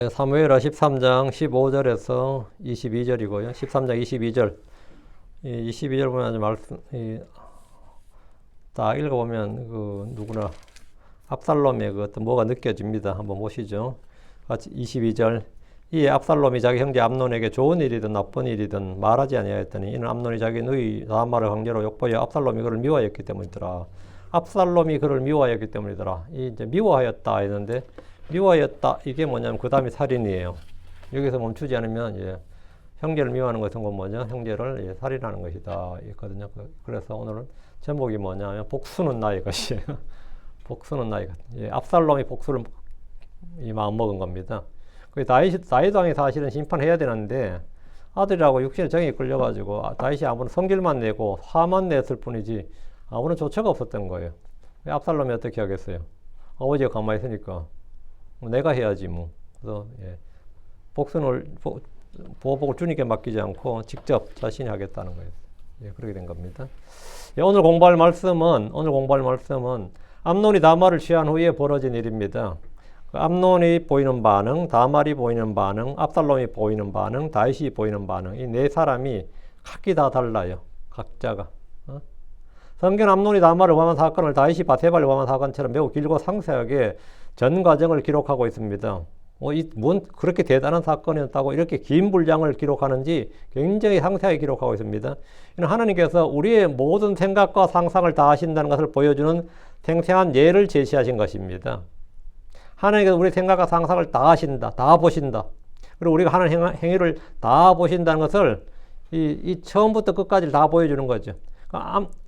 사무엘하 13장 15절에서 22절이고요. 13장 22절. 22절 보면 아주 말씀, 딱 읽어보면 누구나 압살롬의 어떤 뭐가 느껴집니다. 한번 보시죠. 같이 22절. 이에 압살롬이 자기 형제 암논에게 좋은 일이든 나쁜 일이든 말하지 아니하였더니 이는 암논이 자기 누이 다말을 강제로 욕보여 압살롬이 그를 미워하였기 때문이더라. 압살롬이 그를 미워하였기 때문이더라. 이제 미워하였다 했는데 미워하였다 이게 뭐냐면 그 다음이 살인이에요. 여기서 멈추지 않으면 형제를 미워하는 것은 뭐냐? 형제를 살인하는 것이다 있거든요. 그래서 오늘은 제목이 뭐냐면 복수는 나의 것이에요. 복수는 나의 것. 압살롬이 복수를 마음 먹은 겁니다. 다윗 왕이 사실은 심판해야 되는데 아들이라고 육신의 정에 끌려가지고 다윗이 아무런 성질만 내고 화만 냈을 뿐이지 아무런 조처가 없었던 거예요. 압살롬이 어떻게 하겠어요? 아버지가 가만히 있으니까 내가 해야지 뭐. 그래서 복수는 보복을 주님께 맡기지 않고 직접 자신이 하겠다는 거예요. 그렇게 된 겁니다. 오늘 공부할 말씀은 암논이 다말을 취한 후에 벌어진 일입니다. 암논이 보이는 반응, 다말이 보이는 반응, 압살롬이 보이는 반응, 다윗이 보이는 반응, 이 네 사람이 각기 다 달라요. 각자가. 성경 암논이 다말을 범한 사건을 다윗이 바세바를 범한 사건처럼 매우 길고 상세하게 전 과정을 기록하고 있습니다. 뭔 그렇게 대단한 사건이었다고 이렇게 긴 분량을 기록하는지 굉장히 상세하게 기록하고 있습니다. 하나님께서 우리의 모든 생각과 상상을 다 하신다는 것을 보여주는 생생한 예를 제시하신 것입니다. 하나님께서 우리 생각과 상상을 다 하신다, 다 보신다. 그리고 우리가 하는 행위를 다 보신다는 것을 이 처음부터 끝까지 다 보여주는 거죠.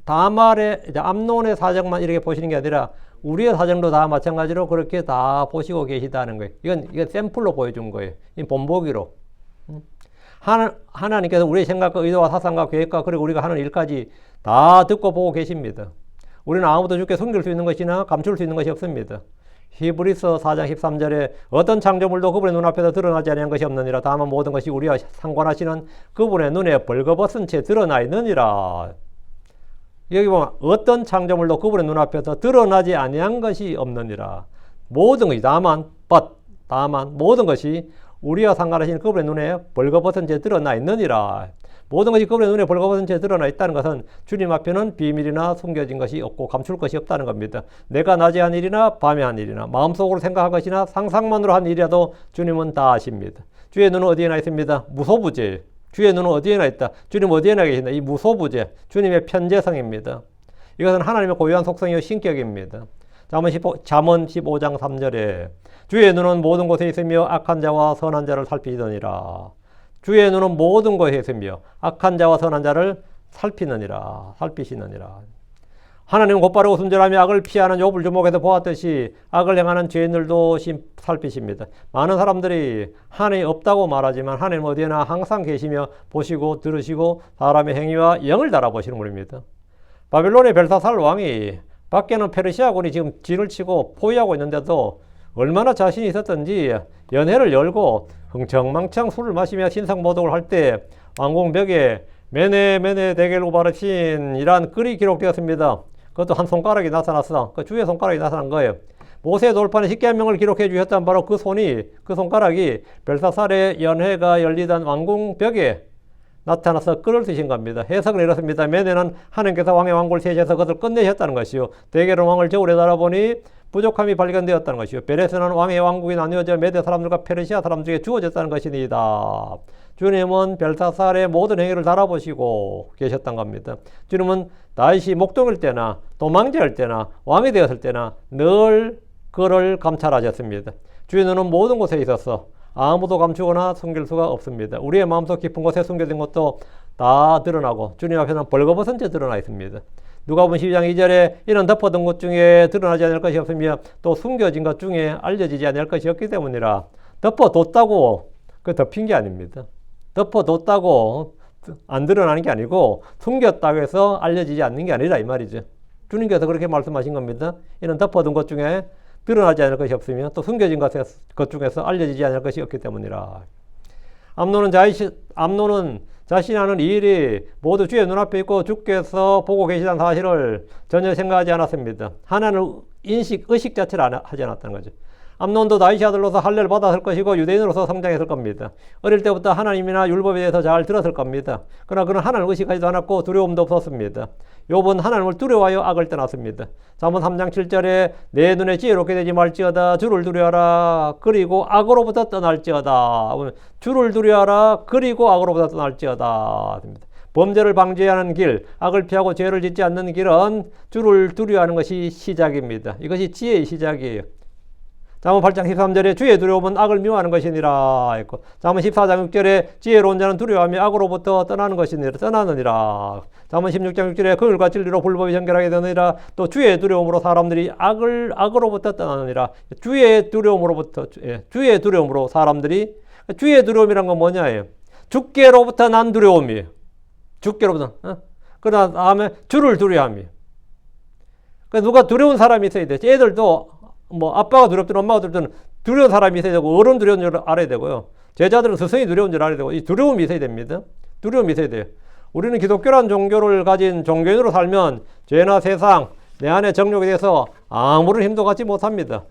다말의 암논의 사정만 이렇게 보시는 게 아니라 우리의 사정도 다 마찬가지로 그렇게 다 보시고 계시다는 거예요. 이건 샘플로 보여준 거예요. 이 본보기로. 하나님께서 우리의 생각과 의도와 사상과 계획과 그리고 우리가 하는 일까지 다 듣고 보고 계십니다. 우리는 아무도 주께 숨길 수 있는 것이나 감출 수 있는 것이 없습니다. 히브리서 4장 13절에 어떤 창조물도 그분의 눈앞에서 드러나지 아니한 것이 없느니라. 다만 모든 것이 우리와 상관하시는 그분의 눈에 벌거벗은 채 드러나 있느니라. 여기 보면 어떤 창조물도 그분의 눈앞에서 드러나지 아니한 것이 없느니라. 모든 것이 다만 모든 것이 우리와 상관하시는 그분의 눈에 벌거벗은 채 드러나 있느니라. 모든 것이 그분의 눈에 벌거벗은 채 드러나 있다는 것은 주님 앞에는 비밀이나 숨겨진 것이 없고 감출 것이 없다는 겁니다. 내가 낮에 한 일이나 밤에 한 일이나 마음속으로 생각한 것이나 상상만으로 한 일이라도 주님은 다 아십니다. 주의 눈은 어디에나 있습니다. 무소부재예요. 주의 눈은 어디에나 있다. 주님 어디에나 계신다. 이 무소부재, 주님의 편재성입니다. 이것은 하나님의 고유한 속성이요 신격입니다. 잠언 15장 3절에 주의 눈은 모든 곳에 있으며 악한 자와 선한 자를 살피시느니라. 주의 눈은 모든 곳에 있으며 악한 자와 선한 자를 살피시느니라. 하나님은 곧바르고 순전하며 악을 피하는 욥을 주목해서 보았듯이 악을 행하는 죄인들도 살피십니다. 많은 사람들이 하나님이 없다고 말하지만 하나님은 어디에나 항상 계시며 보시고 들으시고 사람의 행위와 영을 달아보시는 분입니다. 바빌론의 벨사살 왕이 밖에는 페르시아군이 지금 진을 치고 포위하고 있는데도 얼마나 자신이 있었던지 연회를 열고 흥청망청 술을 마시며 신성모독을 할 때 왕궁벽에 메네 데겔 우바르신이란 글이 기록되었습니다. 그것도 한 손가락이 나타났어. 그 주의 손가락이 나타난 거예요. 모세의 돌판에 10계명을 기록해 주셨던 바로 그 손가락이 벨사살의 연회가 열리던 왕궁벽에 나타나서 글을 쓰신 겁니다. 해석은 이렇습니다. 메네는 하나님께서 왕의 왕국을 세시해서 그것을 끝내셨다는 것이요. 데겔은 왕을 저울에 달아보니 부족함이 발견되었다는 것이요. 베레스는 왕의 왕국이 나뉘어져 메대 사람들과 페르시아 사람들에게 주어졌다는 것이니이다. 주님은 벨사살의 모든 행위를 달아보시고 계셨던 겁니다. 주님은 다윗이 목동일 때나 도망자일 때나 왕이 되었을 때나 늘 그를 감찰하셨습니다. 주의 눈은 모든 곳에 있어서 아무도 감추거나 숨길 수가 없습니다. 우리의 마음속 깊은 곳에 숨겨진 것도 다 드러나고 주님 앞에는 벌거벗은 채 드러나 있습니다. 누가복음 12장 2절에 이는 덮어둔 것 중에 드러나지 않을 것이 없으며 또 숨겨진 것 중에 알려지지 않을 것이 없기 때문이라. 덮어뒀다고 그 덮인 게 아닙니다. 덮어뒀다고 안 드러나는 게 아니고 숨겼다고 해서 알려지지 않는 게 아니라 이 말이죠. 주님께서 그렇게 말씀하신 겁니다. 이는 덮어둔 것 중에 드러나지 않을 것이 없으며 또 숨겨진 것 중에서 알려지지 않을 것이 없기 때문이라. 암논은 자신이 하는 이 일이 모두 주의 눈앞에 있고 주께서 보고 계시다는 사실을 전혀 생각하지 않았습니다. 하나는 의식 자체를 하지 않았다는 거죠. 암논도 다윗의 아들로서 할례를 받았을 것이고 유대인으로서 성장했을 겁니다. 어릴 때부터 하나님이나 율법에 대해서 잘 들었을 겁니다. 그러나 그는 하나님을 의식하지도 않았고 두려움도 없었습니다. 욥은 하나님을 두려워하여 악을 떠났습니다. 잠언 3장 7절에 내 눈에 지혜롭게 되지 말지어다 주를 두려워하라 그리고 악으로부터 떠날지어다. 주를 두려워하라 그리고 악으로부터 떠날지어다. 범죄를 방지하는 길, 악을 피하고 죄를 짓지 않는 길은 주를 두려워하는 것이 시작입니다. 이것이 지혜의 시작이에요. 잠언 8장 13절에 주의 두려움은 악을 미워하는 것이니라 했고, 잠언 14장 6절에 지혜로운 자는 두려워하며 악으로부터 떠나느니라. 잠언 16장 6절에 긍휼과 진리로 불법이 정결하게 되느니라. 또 주의 두려움으로 사람들이 악으로부터 떠나느니라. 주의 두려움으로 사람들이, 주의 두려움이란 건 뭐냐예요? 주께로부터 난 두려움이에요. 주께로부터. 그러나 다음에 주를 두려워함이에요. 그러니까 누가 두려운 사람이 있어야 돼. 애들도 뭐 아빠가 두렵든 엄마가 두렵든 두려운 사람이 있어야 되고 어른 두려운 줄 알아야 되고요. 제자들은 스승이 두려운 줄 알아야 되고 이 두려움이 있어야 됩니다. 두려움이 있어야 돼요. 우리는 기독교란 종교를 가진 종교인으로 살면 죄나 세상, 내 안의 정욕에 대해서 아무런 힘도 갖지 못합니다.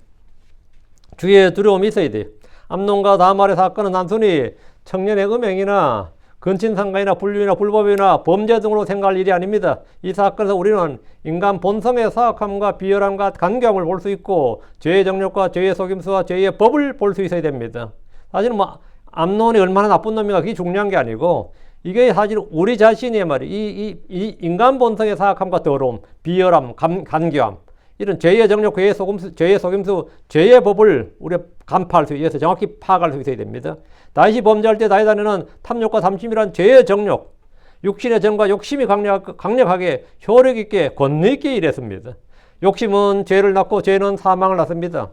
주의 두려움이 있어야 돼요. 암논과 다말의 사건은 단순히 청년의 음행이나 근친상간이나 불륜이나 불법이나 범죄 등으로 생각할 일이 아닙니다. 이 사건에서 우리는 인간 본성의 사악함과 비열함과 간교함을 볼 수 있고 죄의 정욕과 죄의 속임수와 죄의 법을 볼 수 있어야 됩니다. 사실은 뭐 암논이 얼마나 나쁜 놈인가 그게 중요한 게 아니고 이게 사실 우리 자신이 말이에요. 이 인간 본성의 사악함과 더러움, 비열함, 간교함 이런 죄의 정욕, 죄의 속임수, 죄의 법을 우리가 간파할 수 있어서 정확히 파악할 수 있어야 됩니다. 다윗이 범죄할 때 다윗 안에는 탐욕과 담심이란 죄의 정욕, 육신의 정과 욕심이 강력하게 효력 있게 권능 있게 일했습니다. 욕심은 죄를 낳고 죄는 사망을 낳습니다.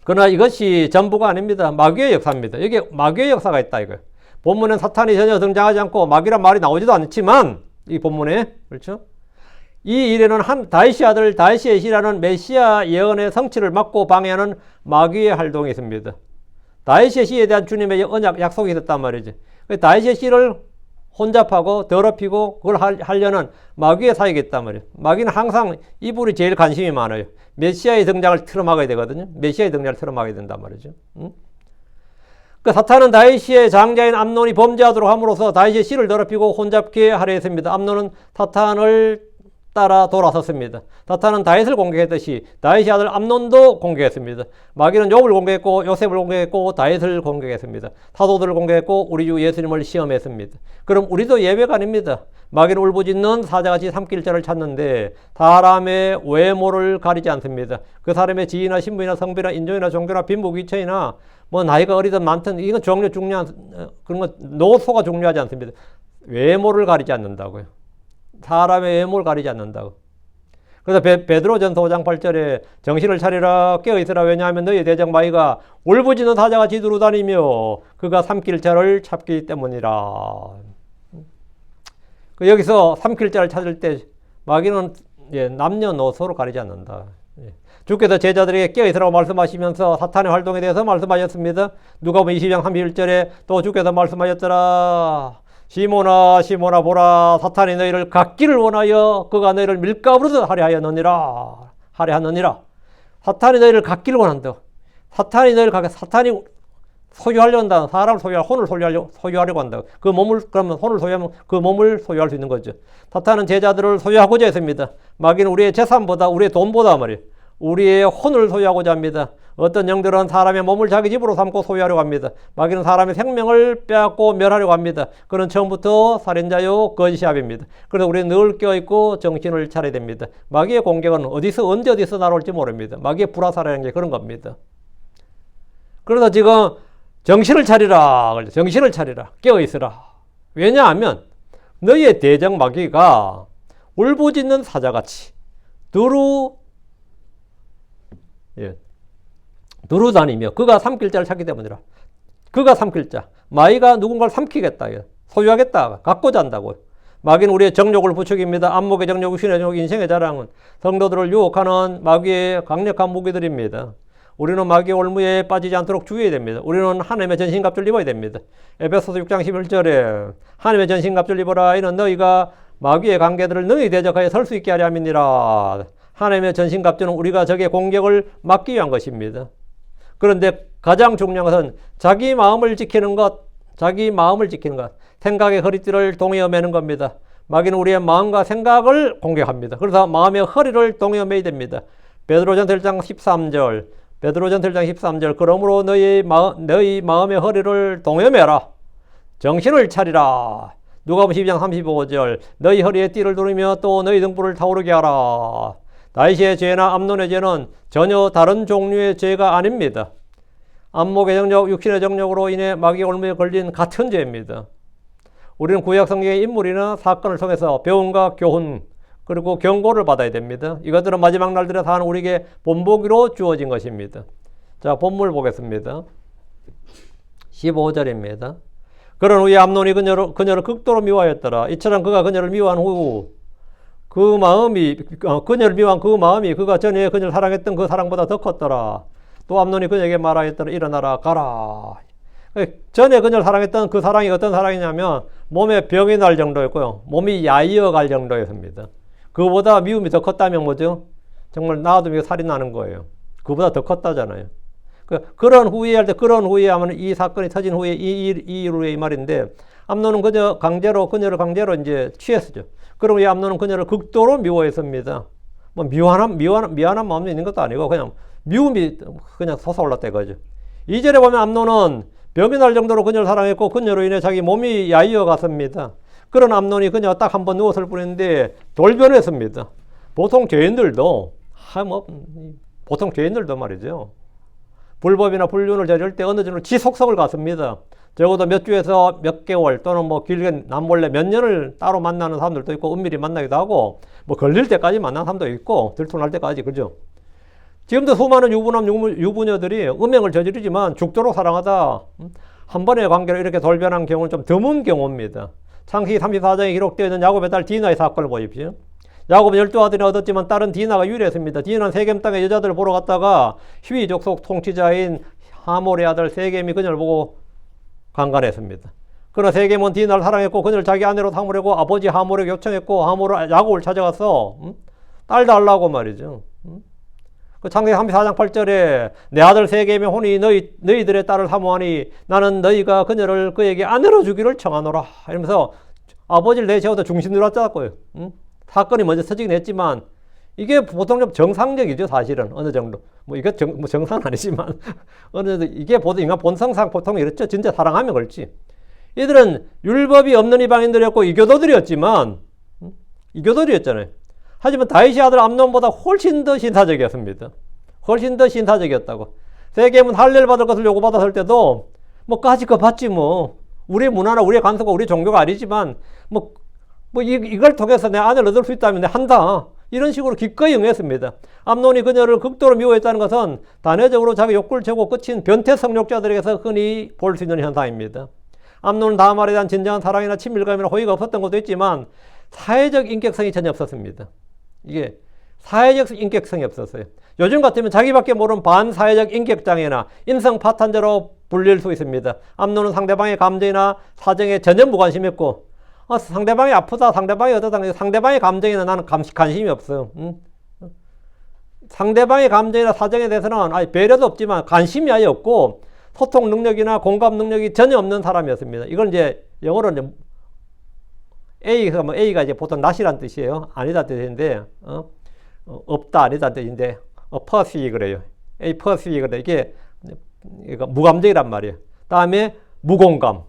그러나 이것이 전부가 아닙니다. 마귀의 역사입니다. 여기에 마귀의 역사가 있다 이거예요. 본문엔 사탄이 전혀 등장하지 않고 마귀란 말이 나오지도 않지만 이 본문에 그렇죠? 이 일에는 다윗의 아들 다윗의 시라는 메시아 예언의 성취를 막고 방해하는 마귀의 활동이 있습니다. 다윗의 시에 대한 주님의 언약 약속이 있었단 말이지. 다윗의 시를 혼잡하고 더럽히고 그걸 하려는 마귀의 사역이 있단 말이에요. 마귀는 항상 이불이 제일 관심이 많아요. 메시아의 등장을 틀어막아야 되거든요. 메시아의 등장을 틀어막아야 된단 말이죠. 그 사탄은 다윗의 장자인 암논이 범죄하도록 함으로써 다윗의 시를 더럽히고 혼잡게 하려 했습니다. 암논은 사탄을 따라 돌아섰습니다. 사탄은 다윗을 공격했듯이 다윗의 아들 암논도 공격했습니다. 마귀는 욥을 공격했고 요셉을 공격했고 다윗을 공격했습니다. 사도들을 공격했고 우리 주 예수님을 시험했습니다. 그럼 우리도 예외가 아닙니다. 마귀는 울부짖는 사자같이 삼킬자를 찾는데 사람의 외모를 가리지 않습니다. 그 사람의 지위나 신분이나 성비나 인종이나 종교나 빈부 귀천이나 뭐 나이가 어리든 많든 이건 중요한 그런 건 노소가 중요하지 않습니다. 외모를 가리지 않는다고요. 사람의 외모를 가리지 않는다고. 그래서 베드로전서 5장 8절에 정신을 차리라 깨어있으라 왜냐하면 너희 대적 마귀가 울부짖는 사자같이 두루다니며 그가 삼킬 자를 찾기 때문이라. 여기서 삼킬 자를 찾을 때 마귀는 남녀노소로 가리지 않는다. 주께서 제자들에게 깨어있으라고 말씀하시면서 사탄의 활동에 대해서 말씀하셨습니다. 누가복음 20장 31절에 또 주께서 말씀하셨더라. 시몬아 시몬아 보라 사탄이 너희를 갖기를 원하여 그가 너희를 밀가부르듯 하려 하느니라. 사탄이 너희를 갖기를 원한다. 사탄이 소유하려 한다. 사람을 혼을 소유하려고 한다. 그 몸을 그러면 혼을 소유하면 그 몸을 소유할 수 있는 거죠. 사탄은 제자들을 소유하고자 했습니다. 마귀는 우리의 재산보다 우리의 돈보다 말이에요. 우리의 혼을 소유하고자 합니다. 어떤 영들은 사람의 몸을 자기 집으로 삼고 소유하려고 합니다. 마귀는 사람의 생명을 빼앗고 멸하려고 합니다. 그는 처음부터 살인자요 거짓이압입니다. 그래서 우리는 늘 깨어있고 정신을 차려야 됩니다. 마귀의 공격은 언제 어디서 날아올지 모릅니다. 마귀의 불화살이라는 게 그런 겁니다. 그래서 지금 정신을 차리라. 깨어있으라. 왜냐하면 너희의 대적 마귀가 울부짖는 사자같이 두루다니며 그가 삼킬 자를 찾기 때문이라. 그가 삼킬 자. 마귀가 누군가를 삼키겠다. 소유하겠다. 갖고자 한다고요. 마귀는 우리의 정욕을 부추깁니다. 안목의 정욕, 신의 정욕, 인생의 자랑은 성도들을 유혹하는 마귀의 강력한 무기들입니다. 우리는 마귀의 올무에 빠지지 않도록 주의해야 됩니다. 우리는 하나님의 전신갑주를 입어야 됩니다. 에베소서 6장 11절에 하나님의 전신갑주를 입어라. 이는 너희가 마귀의 관계들을 너희 대적하여 설 수 있게 하려 함이니라. 하나님의 전신갑주는 우리가 적의 공격을 막기 위한 것입니다. 그런데 가장 중요한 것은 자기 마음을 지키는 것, 생각의 허리띠를 동여 매는 겁니다. 마귀는 우리의 마음과 생각을 공격합니다. 그래서 마음의 허리를 동여 매야 됩니다. 베드로전서 1장 13절, 그러므로 너희 마음의 허리를 동여 매라. 정신을 차리라. 누가복음 12장 35절, 너희 허리에 띠를 두르며 또 너희 등불을 타오르게 하라. 다윗의 죄나 암논의 죄는 전혀 다른 종류의 죄가 아닙니다. 안목의 정력, 육신의 정력으로 인해 마귀의 올무에 걸린 같은 죄입니다. 우리는 구약 성경의 인물이나 사건을 통해서 배움과 교훈, 그리고 경고를 받아야 됩니다. 이것들은 마지막 날들에 사는 우리에게 본보기로 주어진 것입니다. 자, 본문 보겠습니다. 15절입니다. 그런 후에 암논이 그녀를 극도로 미워하였더라. 이처럼 그가 그녀를 미워한 후 그녀를 미워한 그 마음이 그가 전에 그녀를 사랑했던 그 사랑보다 더 컸더라. 또 암논이 그녀에게 말하였더라. 일어나라 가라. 전에 그녀를 사랑했던 그 사랑이 어떤 사랑이냐면 몸에 병이 날 정도였고요. 몸이 야이어 갈 정도였습니다. 그보다 미움이 더 컸다면 뭐죠? 정말 놔두면 살이 나는 거예요. 그보다 더 컸다잖아요. 그런 후회할 때, 그런 후회하면 이 사건이 터진 후에 이 이후에 이 말인데, 암논은 그녀를 강제로 이제 취했었죠. 그리고 이 암논은 그녀를 극도로 미워했습니다. 뭐 미안한 마음이 있는 것도 아니고 그냥 미움이 그냥 솟아올랐다 이거죠. 2절에 보면 암논은 병이 날 정도로 그녀를 사랑했고 그녀로 인해 자기 몸이 야이어 갔습니다. 그런 암논이 그녀가 딱 한 번 누웠을 뿐인데 돌변했습니다. 보통 죄인들도 말이죠. 불법이나 불륜을 저지를 때 어느 정도 지속성을 갖습니다. 적어도 몇 주에서 몇 개월 또는 뭐 길게 남몰래 몇 년을 따로 만나는 사람들도 있고 은밀히 만나기도 하고 뭐 걸릴 때까지 만나는 사람도 있고 들통날 때까지, 그죠? 지금도 수많은 유부녀들이 음행을 저지르지만 죽도록 사랑하다 한 번의 관계로 이렇게 돌변한 경우는 좀 드문 경우입니다. 창세기 34장에 기록되어 있는 야곱의 딸 디나의 사건을 보십시오. 야곱은 12아들을 얻었지만 딸은 디나가 유일했습니다. 디나는 세겜 땅에 여자들을 보러 갔다가 히위 족속 통치자인 하몰의 아들 세겜이 그녀를 보고 강간했습니다. 그러나 세겜은 디나를 사랑했고 그녀를 자기 아내로 삼으려고 아버지 하몰에게 요청했고 하몰은 야곱을 찾아가서 딸 달라고 말이죠. 그 창세기 34장 8절에 내 아들 세겜의 혼이 너희들의 딸을 사모하니 나는 너희가 그녀를 그에게 아내로 주기를 청하노라. 이러면서 아버지를 내세워서 중심으로 왔다고요. 사건이 먼저 터지긴 했지만 이게 보통 좀 정상적이죠, 사실은. 어느 정도. 뭐 이게 정상은 아니지만 어느 정도 이게 보통 인간 본성상 보통 이렇죠. 진짜 사랑하면 그렇지. 이들은 율법이 없는 이방인들이었고 이교도들이었잖아요. 하지만 다윗의 아들 암논보다 훨씬 더 신사적이었습니다. 훨씬 더 신사적이었다고. 세겜은 할례를 받을 것을 요구받았을 때도 뭐 까짓 거 받지 뭐. 우리의 문화나 우리의 관습과 우리 종교가 아니지만 이걸 통해서 내 아내를 얻을 수 있다면 내가 한다. 이런 식으로 기꺼이 응했습니다. 암논이 그녀를 극도로 미워했다는 것은 단회적으로 자기 욕구를 채우고 끝인 변태 성욕자들에게서 흔히 볼 수 있는 현상입니다. 암논은 다말에 대한 진정한 사랑이나 친밀감이나 호의가 없었던 것도 있지만 사회적 인격성이 전혀 없었습니다. 이게 사회적 인격성이 없었어요. 요즘 같으면 자기밖에 모르는 반사회적 인격장애나 인성 파탄자로 불릴 수 있습니다. 암논은 상대방의 감정이나 사정에 전혀 무관심했고 상대방이 아프다, 상대방이 어떠다, 상대방의 감정에는 나는 관심이 없어요. 상대방의 감정이나 사정에 대해서는 배려도 없지만 관심이 아예 없고 소통 능력이나 공감 능력이 전혀 없는 사람이었습니다. 이걸 이제 영어로 이제 A가 이제 보통 not이란 뜻이에요. 아니다 뜻인데, 없다, 아니다 뜻인데, perceive 그래요. perceive 그래. 이게 무감정이란 말이에요. 다음에 무공감.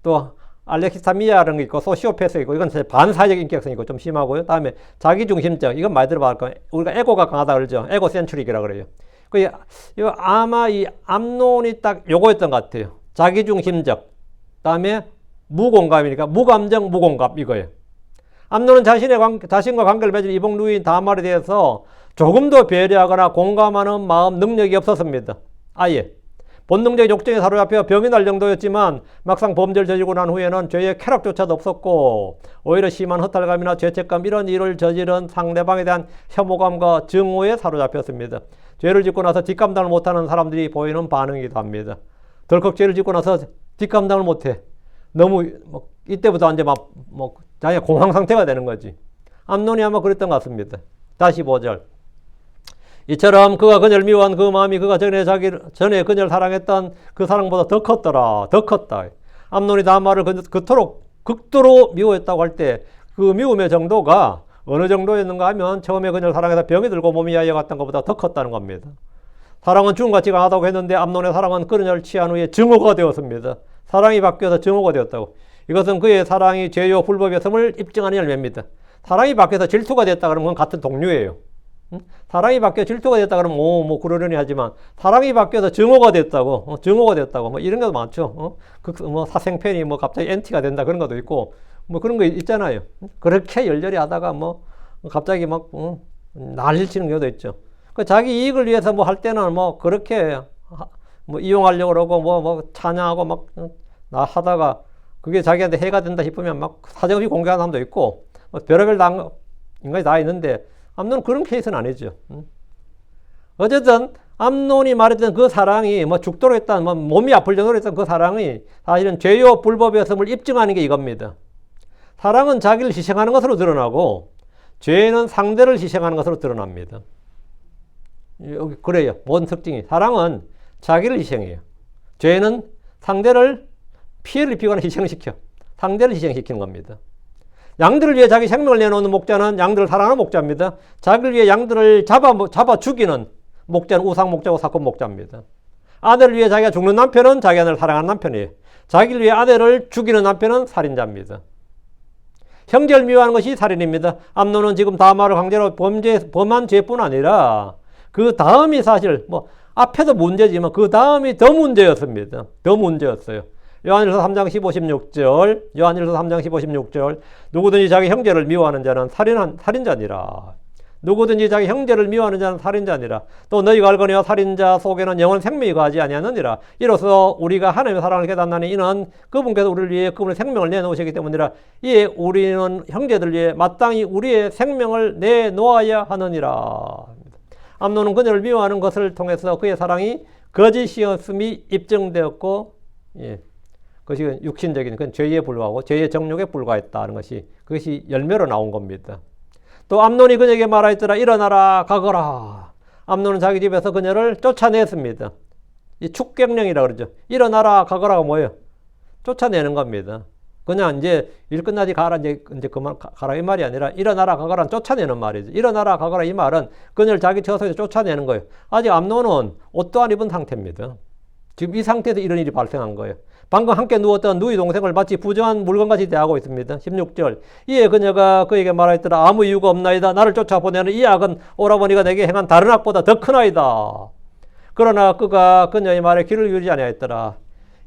또 알렉시타미아라는 게 있고 소시오패스 있고 이건 반사회적 인격성이 있고 좀 심하고요. 다음에 자기중심적, 이건 많이 들어볼 거예요. 우리가 에고가 강하다 그러죠. 에고센트릭이라 그래요. 이거 아마 이 암논이 딱 요거였던 것 같아요. 자기중심적, 다음에 무공감이니까 무감정 무공감 이거예요. 암논은 자신과 관계를 맺은 이복 누이인 다말에 대해서 조금도 배려하거나 공감하는 마음 능력이 없었습니다. 아예. 본능적 욕정에 사로잡혀 병이 날 정도였지만 막상 범죄를 저지르고 난 후에는 죄의 쾌락조차도 없었고 오히려 심한 허탈감이나 죄책감 이런 일을 저지른 상대방에 대한 혐오감과 증오에 사로잡혔습니다. 죄를 짓고 나서 뒷감당을 못하는 사람들이 보이는 반응이기도 합니다. 덜컥 죄를 짓고 나서 뒷감당을 못해. 너무 이때부터 이제 자기가 공황 상태가 되는 거지. 암논이 아마 그랬던 것 같습니다. 다시 5절. 이처럼 그가 그녀를 미워한 그 마음이 그가 전에 그녀를 사랑했던 그 사랑보다 더 컸더라. 더 컸다. 암논이 다말을 그토록 극도로 미워했다고 할 때 그 미움의 정도가 어느 정도였는가 하면 처음에 그녀를 사랑해서 병이 들고 몸이 야여갔던 것보다 더 컸다는 겁니다. 사랑은 죽음 같지가 않다고 했는데 암논의 사랑은 그녀를 취한 후에 증오가 되었습니다. 사랑이 바뀌어서 증오가 되었다고. 이것은 그의 사랑이 죄요 불법이었음을 입증하는 열매입니다. 사랑이 바뀌어서 질투가 됐다 그러면 그건 같은 동류예요. 사랑이 바뀌어 질투가 됐다 그러면 뭐 그러려니 하지만 사랑이 바뀌어서 증오가 됐다고, 증오가 됐다고 뭐 이런 것도 많죠. 뭐 사생팬이 뭐 갑자기 엔티가 된다 그런 것도 있고 뭐 그런 거 있잖아요. 그렇게 열렬히 하다가 뭐 갑자기 막 난리를 치는 경우도 있죠. 그 자기 이익을 위해서 뭐 할 때는 뭐 그렇게 뭐 이용하려고 그러고 뭐 찬양하고 막 하다가 그게 자기한테 해가 된다 싶으면 막 사정없이 공개하는 사람도 있고 뭐 별의별 인간이 다 있는데 암논은 그런 케이스는 아니죠. 어쨌든 암논이 말했던 그 사랑이 뭐 죽도록 했던 뭐 몸이 아플 정도로 했던 그 사랑이 사실은 죄요 불법이었음을 입증하는 게 이겁니다. 사랑은 자기를 희생하는 것으로 드러나고 죄는 상대를 희생하는 것으로 드러납니다. 여기 그래요. 모든 특징이 사랑은 자기를 희생해요. 죄는 상대를 피해를 입히거나 희생시켜 상대를 희생시키는 겁니다. 양들을 위해 자기 생명을 내놓는 목자는 양들을 사랑하는 목자입니다. 자기를 위해 양들을 잡아 죽이는 목자는 우상 목자고 사건 목자입니다. 아내를 위해 자기가 죽는 남편은 자기 아내를 사랑하는 남편이에요. 자기를 위해 아내를 죽이는 남편은 살인자입니다. 형제를 미워하는 것이 살인입니다. 암논은 지금 다말을 강제로 범한 죄뿐 아니라 그 다음이 사실 뭐 앞에도 문제지만 그 다음이 더 문제였습니다. 더 문제였어요. 요한일서 3장 15, 16절, 요한일서 3장 15, 16절, 누구든지 자기 형제를 미워하는 자는 살인자니라. 누구든지 자기 형제를 미워하는 자는 살인자니라. 또 너희가 알거니와 살인자 속에는 영원 생명이 거하지 아니하느니라. 이로써 우리가 하나님의 사랑을 깨닫나니 이는 그분께서 우리를 위해 그분의 생명을 내놓으시기 때문이라. 이에 우리는 형제들 위해 마땅히 우리의 생명을 내놓아야 하느니라. 암논은 그녀를 미워하는 것을 통해서 그의 사랑이 거짓이었음이 입증되었고, 그것이 육신적인 그건 죄에 불과하고 죄의 정욕에 불과했다는 것이 그것이 열매로 나온 겁니다. 또 암논이 그녀에게 말하였더라. 일어나라 가거라. 암논은 자기 집에서 그녀를 쫓아냈습니다. 이 축객령이라고 그러죠. 일어나라 가거라가 뭐예요? 쫓아내는 겁니다. 그냥 이제 일 끝나지 가라 이제 그만 가라 이 말이 아니라 일어나라 가거라는 쫓아내는 말이죠. 일어나라 가거라 이 말은 그녀를 자기 처소에서 쫓아내는 거예요. 아직 암논은 옷도 안 입은 상태입니다. 지금 이 상태에서 이런 일이 발생한 거예요. 방금 함께 누웠던 누이 동생을 마치 부정한 물건같이 대하고 있습니다. 16절. 이에 그녀가 그에게 말하였더라. 아무 이유가 없나이다. 나를 쫓아보내는 이 악은 오라버니가 내게 행한 다른 악보다 더 크나이다. 그러나 그가 그녀의 말에 귀를 기울이지 아니하였더라.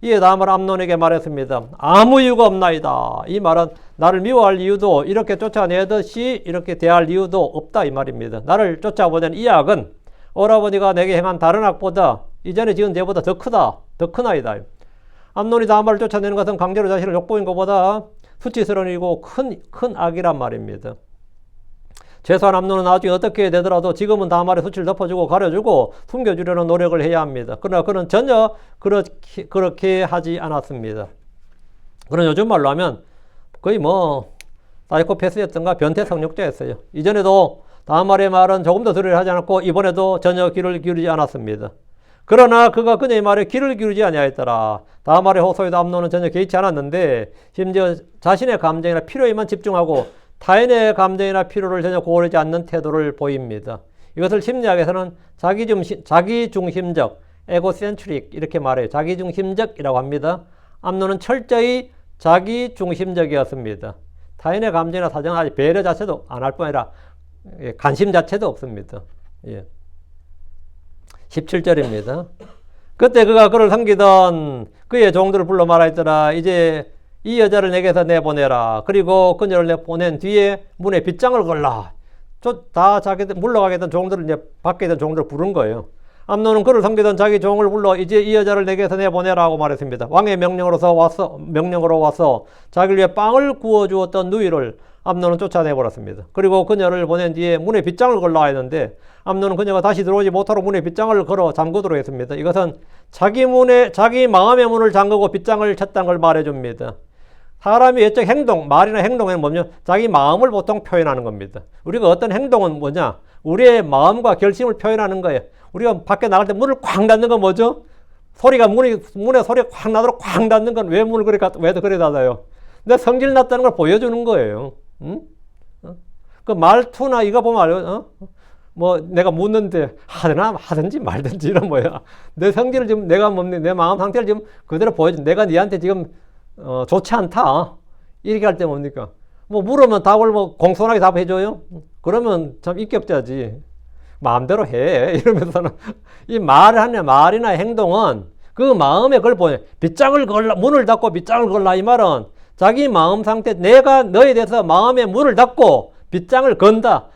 이에 다음을 암논에게 말했습니다. 아무 이유가 없나이다. 이 말은 나를 미워할 이유도 이렇게 쫓아내듯이 이렇게 대할 이유도 없다 이 말입니다. 나를 쫓아보내는 이 악은 오라버니가 내게 행한 다른 악보다 이전에 지은 죄보다 더 크다. 더 크나이다. 암논이 다말을 쫓아내는 것은 강제로 자신을 욕보인 것보다 수치스러운 일이고 큰 악이란 말입니다. 최소한 암논은 나중에 어떻게 되더라도 지금은 다말의 수치를 덮어주고 가려주고 숨겨주려는 노력을 해야 합니다. 그러나 그는 전혀 그렇게 하지 않았습니다. 그는 요즘 말로 하면 거의 뭐 사이코패스였던가 변태 성욕자였어요. 이전에도 다말의 말은 조금 더 들으려 하지 않았고 이번에도 전혀 귀를 기울이지 않았습니다. 그러나 그가 그녀의 말에 귀를 기울이지 아니하였더라. 다말의 호소에도 암논은 전혀 개의치 않았는데 심지어 자신의 감정이나 필요에만 집중하고 타인의 감정이나 필요를 전혀 고려하지 않는 태도를 보입니다. 이것을 심리학에서는 자기중심적, 에고센트릭 이렇게 말해요. 자기중심적이라고 합니다. 암논은 철저히 자기중심적이었습니다. 타인의 감정이나 사정을 아직 배려 자체도 안 할 뿐 아니라 관심 자체도 없습니다. 17절입니다. 그때 그가 그를 섬기던 그의 종들을 불러 말하였더라. 이제 이 여자를 내게서 내보내라. 그리고 그녀를 내보낸 뒤에 문에 빗장을 걸라. 다 자기들 물러가게 된 종들을 이제 밖에 있던 종들을 부른 거예요. 암논은 그를 섬기던 자기 종을 불러 이제 이 여자를 내게서 내보내라고 말했습니다. 왕의 명령으로 와서 자기를 위해 빵을 구워 주었던 누이를 암논은 쫓아내버렸습니다. 그리고 그녀를 보낸 뒤에 문에 빗장을 걸라 했는데 암논은 그녀가 다시 들어오지 못하도록 문에 빗장을 걸어 잠그도록 했습니다. 이것은 자기 마음의 문을 잠그고 빗장을 쳤다는 걸 말해줍니다. 사람의 외적 행동, 말이나 행동에는 뭐냐? 자기 마음을 보통 표현하는 겁니다. 우리가 어떤 행동은 뭐냐? 우리의 마음과 결심을 표현하는 거예요. 우리가 밖에 나갈 때 문을 쾅 닫는 건 뭐죠? 소리가 문에 소리가 쾅 나도록 쾅 닫는 건 왜 문을 왜 그래 닫아요? 내 성질 났다는 걸 보여주는 거예요. 응? 그 말투나 이거 보면 알죠? 뭐 내가 묻는데 하든지 말든지 이런 뭐야. 내 성질을 지금 내가 내 마음 상태를 지금 그대로 보여준. 내가 니한테 지금 좋지 않다. 이렇게 할 때 뭡니까? 뭐 물으면 답을 뭐 공손하게 답해줘요? 그러면 참 인격자지. 마음대로 해. 이러면서는 이 말이나 행동은 그 마음에 그걸 보여. 빗장을 걸라, 문을 닫고 빗장을 걸라 이 말은 자기 마음 상태, 내가 너에 대해서 마음에 문을 닫고 빗장을 건다.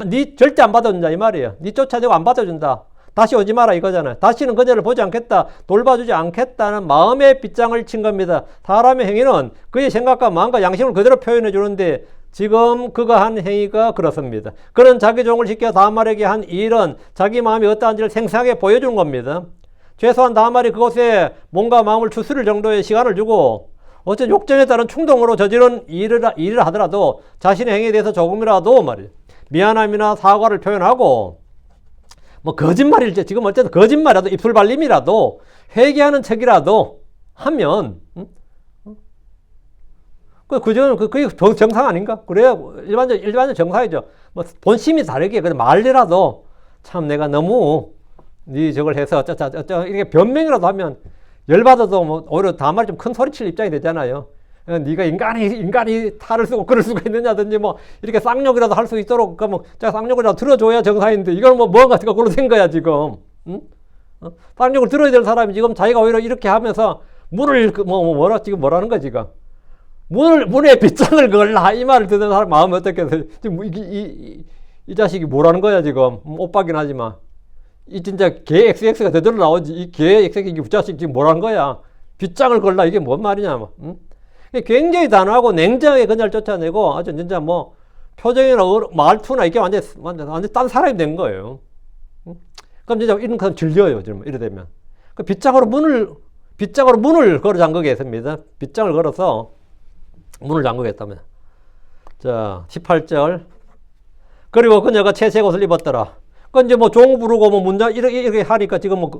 니 절대 안 받아준다 이 말이에요. 니 쫓아내고 안 받아준다. 다시 오지 마라 이거잖아요. 다시는 그녀를 보지 않겠다. 돌봐주지 않겠다는 마음의 빗장을 친 겁니다. 사람의 행위는 그의 생각과 마음과 양심을 그대로 표현해 주는데 지금 그가 한 행위가 그렇습니다. 그런 자기 종을 시켜 다말에게 한 일은 자기 마음이 어떠한지를 생생하게 보여주는 겁니다. 최소한 다말이 그곳에 몸과 마음을 추스릴 정도의 시간을 주고 어떤 욕정에 따른 충동으로 저지른 일을 하더라도 자신의 행위에 대해서 조금이라도 말이에요. 미안함이나 사과를 표현하고 뭐 거짓말일지 지금 어쨌든 거짓말이라도 입술 발림이라도 회개하는 척이라도 하면 그게 정상 아닌가? 그래야 일반적 정상이죠. 뭐 본심이 다르게 그래 말이라도 참 내가 너무 네 저걸 해서 어쩌 이렇게 변명이라도 하면 열받아도 뭐 오히려 다말 좀 큰 소리칠 입장이 되잖아요. 네가 인간이 탈을 쓰고 그럴 수가 있느냐든지 뭐 이렇게 쌍욕이라도 할 수 있도록 그러면 쌍욕이라도 들어줘야 정상인데 이걸 뭐가 그걸로 된 거야 지금. 응? 쌍욕을 들어야 될 사람이 지금 자기가 오히려 이렇게 하면서 문을 지금 뭐라는 거야 지금. 문에 빗장을 걸라 이 말을 듣는 사람 마음이 어떻게 지금 이 자식이 뭐라는 거야 지금. 오빠긴 하지만 이 진짜 개 XX가 되도록 나오지 이 개 XX 이 자식 지금 뭐라는 거야. 빗장을 걸라 이게 뭔 말이냐 뭐. 응? 굉장히 단호하고 냉정하게 그녀를 쫓아내고 아주 진짜 뭐 표정이나 말투나 이게 완전 딴 사람이 된 거예요. 응? 그럼 진짜 이런 건 질려요 지금 이래 되면. 그 빗장으로 문을 걸어 잠그게 했습니다. 빗장을 걸어서 문을 잠그게 했다면. 자, 18절. 그리고 그녀가 채색 옷을 입었더라. 그 이제 뭐 종 부르고 뭐 문장 이렇게 하니까 지금 뭐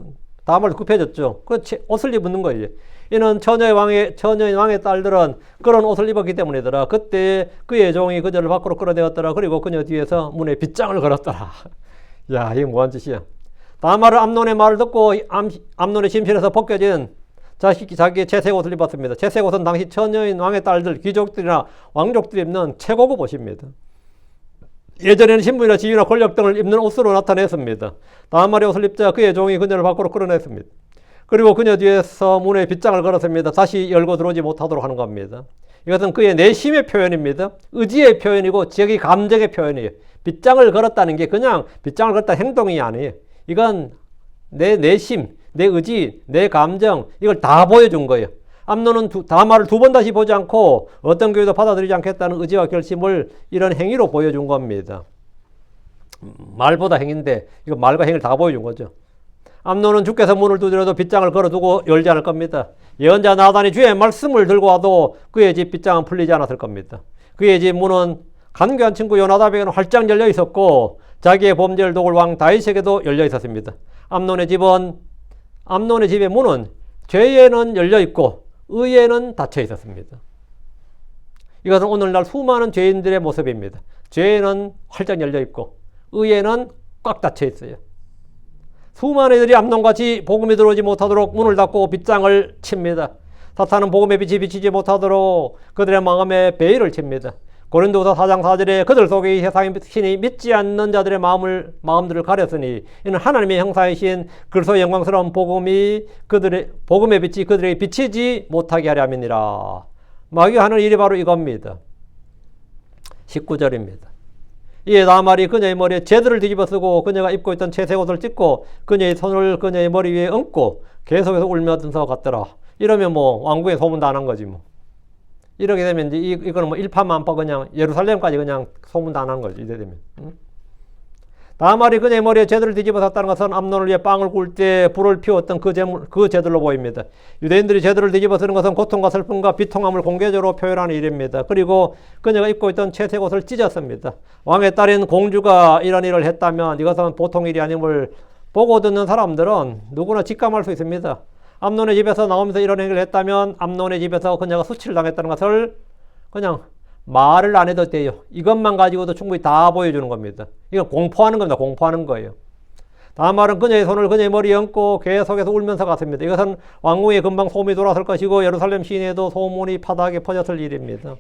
다말 급해졌죠. 그 옷을 입는 거예요. 이는 처녀인 왕의 딸들은 그런 옷을 입었기 때문이더라. 그때 그의 종이 그녀를 밖으로 끌어내었더라. 그리고 그녀 뒤에서 문에 빗장을 걸었더라. 야, 이게 뭐한 짓이야. 다말은 암논의 말을 듣고 암논의 심신에서 벗겨진 자기의 채색 옷을 입었습니다. 채색 옷은 당시 처녀인 왕의 딸들, 귀족들이나 왕족들이 입는 최고급 옷입니다. 예전에는 신분이나 지위나 권력 등을 입는 옷으로 나타냈습니다. 다말의 옷을 입자 그의 종이 그녀를 밖으로 끌어냈습니다. 그리고 그녀 뒤에서 문에 빗장을 걸었습니다. 다시 열고 들어오지 못하도록 하는 겁니다. 이것은 그의 내심의 표현입니다. 의지의 표현이고 자기 감정의 표현이에요. 빗장을 걸었다는 게 그냥 빗장을 걸었다는 행동이 아니에요. 이건 내 내심, 내 의지, 내 감정 이걸 다 보여준 거예요. 암논은 다말을 두 번 다시 보지 않고 어떤 교회도 받아들이지 않겠다는 의지와 결심을 이런 행위로 보여준 겁니다. 말보다 행위인데 이거 말과 행위를 다 보여준 거죠. 암논은 주께서 문을 두드려도 빗장을 걸어두고 열지 않을 겁니다. 예언자 나단이 주의 말씀을 들고 와도 그의 집 빗장은 풀리지 않았을 겁니다. 그의 집 문은 간교한 친구 요나답에게는 활짝 열려 있었고 자기의 범죄를 도울 왕 다윗에게도 열려 있었습니다. 암논의 집의 문은 죄에는 열려 있고 의에는 닫혀 있었습니다. 이것은 오늘날 수많은 죄인들의 모습입니다. 죄에는 활짝 열려 있고 의에는 꽉 닫혀 있어요. 수많은 이들이 암논같이 복음이 들어오지 못하도록 문을 닫고 빗장을 칩니다. 사탄은 복음의 빛이 비치지 못하도록 그들의 마음에 베일을 칩니다. 고린도후서 4장 4절에 그들 속에 이 세상의 신이 믿지 않는 자들의 마음들을 가렸으니 이는 하나님의 형상이신 그리스도의 영광스러운 복음의 빛이 그들에게 비치지 못하게 하려 함이니라. 마귀가 하는 일이 바로 이겁니다. 19절입니다. 이에 다말이 그녀의 머리에 제들을 뒤집어 쓰고 그녀가 입고 있던 채색 옷을 찢고 그녀의 손을 그녀의 머리 위에 얹고 계속해서 울면서 갔더라. 이러면 뭐 왕궁에 소문 다 난 거지 뭐. 이렇게 되면 이제 이거는 뭐 일파만파 그냥 예루살렘까지 그냥 소문 다 난 거지 이래 되면. 다말이 그녀의 머리에 제들을 뒤집어 샀다는 것은 암논을 위해 빵을 구울 때 불을 피웠던 그 제들로 보입니다. 유대인들이 제들을 뒤집어 쓰는 것은 고통과 슬픔과 비통함을 공개적으로 표현하는 일입니다. 그리고 그녀가 입고 있던 채색 옷을 찢었습니다. 왕의 딸인 공주가 이런 일을 했다면 이것은 보통 일이 아님을 보고 듣는 사람들은 누구나 직감할 수 있습니다. 암논의 집에서 나오면서 이런 행위를 했다면 암논의 집에서 그녀가 수치를 당했다는 것을 그냥 말을 안 해도 돼요. 이것만 가지고도 충분히 다 보여주는 겁니다. 이건 공포하는 겁니다. 공포하는 거예요. 다말은 그녀의 손을 그녀의 머리에 얹고 계속해서 울면서 갔습니다. 이것은 왕궁에 금방 소문이 돌았을 것이고 예루살렘 시내에도 소문이 파다하게 퍼졌을 일입니다.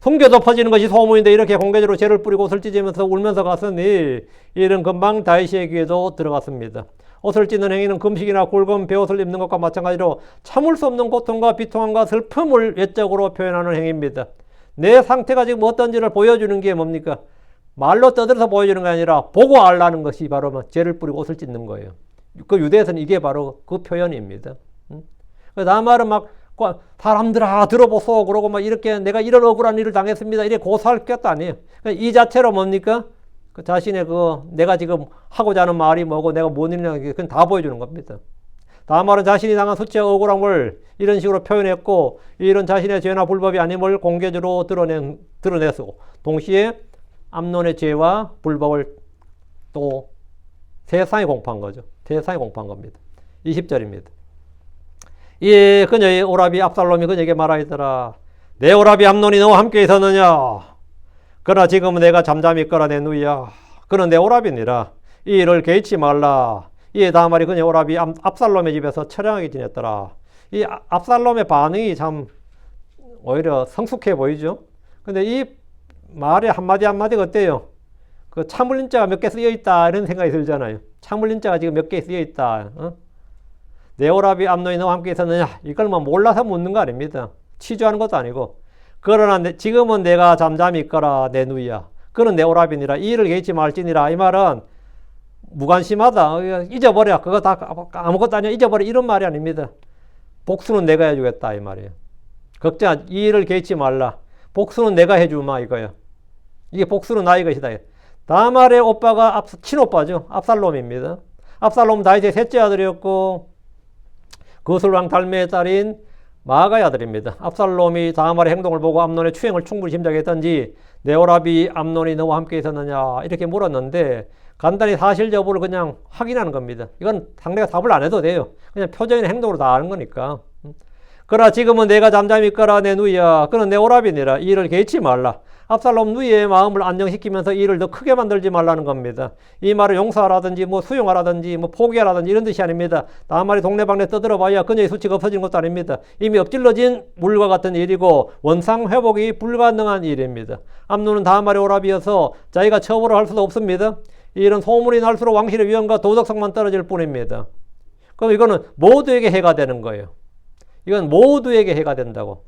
숨겨져 퍼지는 것이 소문인데 이렇게 공개적으로 죄를 뿌리고 옷을 찢으면서 울면서 갔으니 이는 금방 다윗의 귀에도 들어갔습니다. 옷을 찢는 행위는 금식이나 굵은 베옷을 입는 것과 마찬가지로 참을 수 없는 고통과 비통함과 슬픔을 외적으로 표현하는 행위입니다. 내 상태가 지금 어떤지를 보여주는 게 뭡니까? 말로 떠들어서 보여주는 게 아니라 보고 알라는 것이 바로 죄를 뿌리고 옷을 찢는 거예요. 그 유대에서는 이게 바로 그 표현입니다. 다말은 막 사람들아 들어보소 그러고 막 이렇게 내가 이런 억울한 일을 당했습니다. 이렇게 고소할 것도 아니에요. 이 자체로 뭡니까? 그 자신의 내가 지금 하고자 하는 말이 뭐고 내가 뭔 일이냐 그건 다 보여주는 겁니다. 다말은 자신이 당한 수치와 억울함을 이런 식으로 표현했고 이런 자신의 죄나 불법이 아님을 공개적으로 드러냈고 동시에 암논의 죄와 불법을 또 세상에 공포한 거죠. 세상에 공포한 겁니다. 20절입니다. 이 그녀의 오라비 압살롬이 그녀에게 말하였더라. 내 오라비 암논이 너와 함께 있었느냐? 그러나 지금은 내가 잠잠히 있거라 내 누이야. 그는 내 오라비니라. 이 일을 개의치 말라. 이에 다말이 그녀의 오라비 압살롬의 집에서 처량하게 지냈더라. 이 압살롬의 반응이 참 오히려 성숙해 보이죠. 근데 이 말의 한마디 한마디가 어때요? 그 참을린자가 몇 개 쓰여 있다 이런 생각이 들잖아요. 참을린자가 지금 몇 개 쓰여 있다. 내 오라비 암논이 너와 함께 있었느냐? 이걸 뭐 몰라서 묻는 거 아닙니다. 치주하는 것도 아니고. 그러나 지금은 내가 잠잠히 있거라 내 누이야. 그는 내 오라비니라. 이 일을 개의치 말지니라. 이 말은 무관심하다. 잊어버려. 그거 다 아무것도 아니야. 잊어버려. 이런 말이 아닙니다. 복수는 내가 해주겠다. 이 말이에요. 걱정, 이 일을 개의치 말라. 복수는 내가 해주마. 이거예요. 이게 복수는 나의 것이다. 다말의 오빠가 친오빠죠. 압살롬입니다. 압살롬 다윗의 셋째 아들이었고 거슬왕 달메의 딸인 마아가의 아들입니다. 압살롬이 다말의 행동을 보고 암논의 추행을 충분히 짐작했던지 내 오라비 암논이 너와 함께 있었느냐 이렇게 물었는데 간단히 사실 여부를 그냥 확인하는 겁니다. 이건 상대가 답을 안 해도 돼요. 그냥 표정이나 행동으로 다 아는 거니까. 그러나 지금은 내가 잠잠히 있거라 내 누이야. 그는 내 오라비니라. 이 일을 개의치 말라. 압살롬 누이의 마음을 안정시키면서 이 일을 더 크게 만들지 말라는 겁니다. 이 말을 용서하라든지 수용하라든지 포기하라든지 이런 뜻이 아닙니다. 다말이 동네방네 떠들어봐야 그녀의 수치가 없어지는 것도 아닙니다. 이미 엎질러진 물과 같은 일이고 원상 회복이 불가능한 일입니다. 암논은 다말의 오라비여서 자기가 처벌을 할 수도 없습니다. 이런 소문이 날수록 왕실의 위엄과 도덕성만 떨어질 뿐입니다. 그럼 이거는 모두에게 해가 되는 거예요. 이건 모두에게 해가 된다고.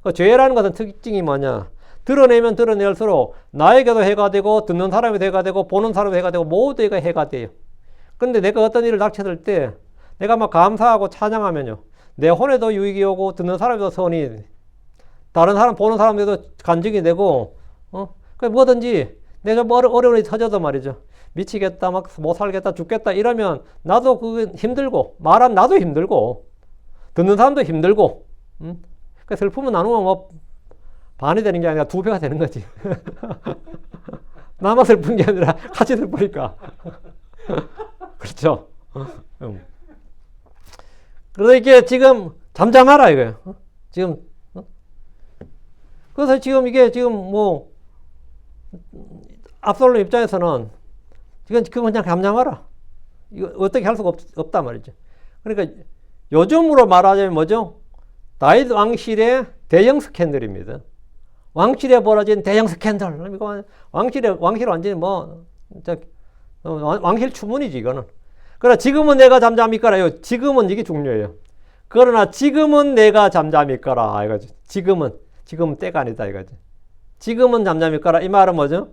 그 죄라는 것은 특징이 뭐냐? 드러내면 드러낼수록 나에게도 해가 되고 듣는 사람에도 해가 되고 보는 사람에도 해가 되고 모두에게 해가 돼요. 그런데 내가 어떤 일을 닥쳤을 때 내가 막 감사하고 찬양하면요. 내 혼에도 유익이 오고 듣는 사람에도 선이 다른 사람 보는 사람에도 간증이 되고 그 뭐든지 내가 뭐 어려운 일이 터져도 말이죠. 미치겠다 막 못 살겠다 죽겠다 이러면 나도 그게 힘들고 말한 나도 힘들고 듣는 사람도 힘들고 그 슬픔은 나누면 뭐 반이 되는 게 아니라 2배가 되는 거지. 나만 슬픈 게 아니라 같이 슬프니까. 그렇죠. 그래서 이게 지금 잠잠하라 이거예요. 지금 그래서 지금 이게 지금 뭐 압살롬 입장에서는 이건 그냥 잠잠하라. 이거 어떻게 할 수가 없단 말이죠. 그러니까 요즘으로 말하자면 뭐죠? 다윗 왕실의 대형 스캔들입니다. 왕실에 벌어진 대형 스캔들. 왕실 완전히 왕실 추문이지, 이거는. 그러나 지금은 내가 잠잠히 있거라요. 지금은 이게 중요해요. 그러나 지금은 내가 잠잠히 있거라. 이거지. 지금은 때가 아니다. 이거지. 지금은 잠잠히 있거라. 이 말은 뭐죠?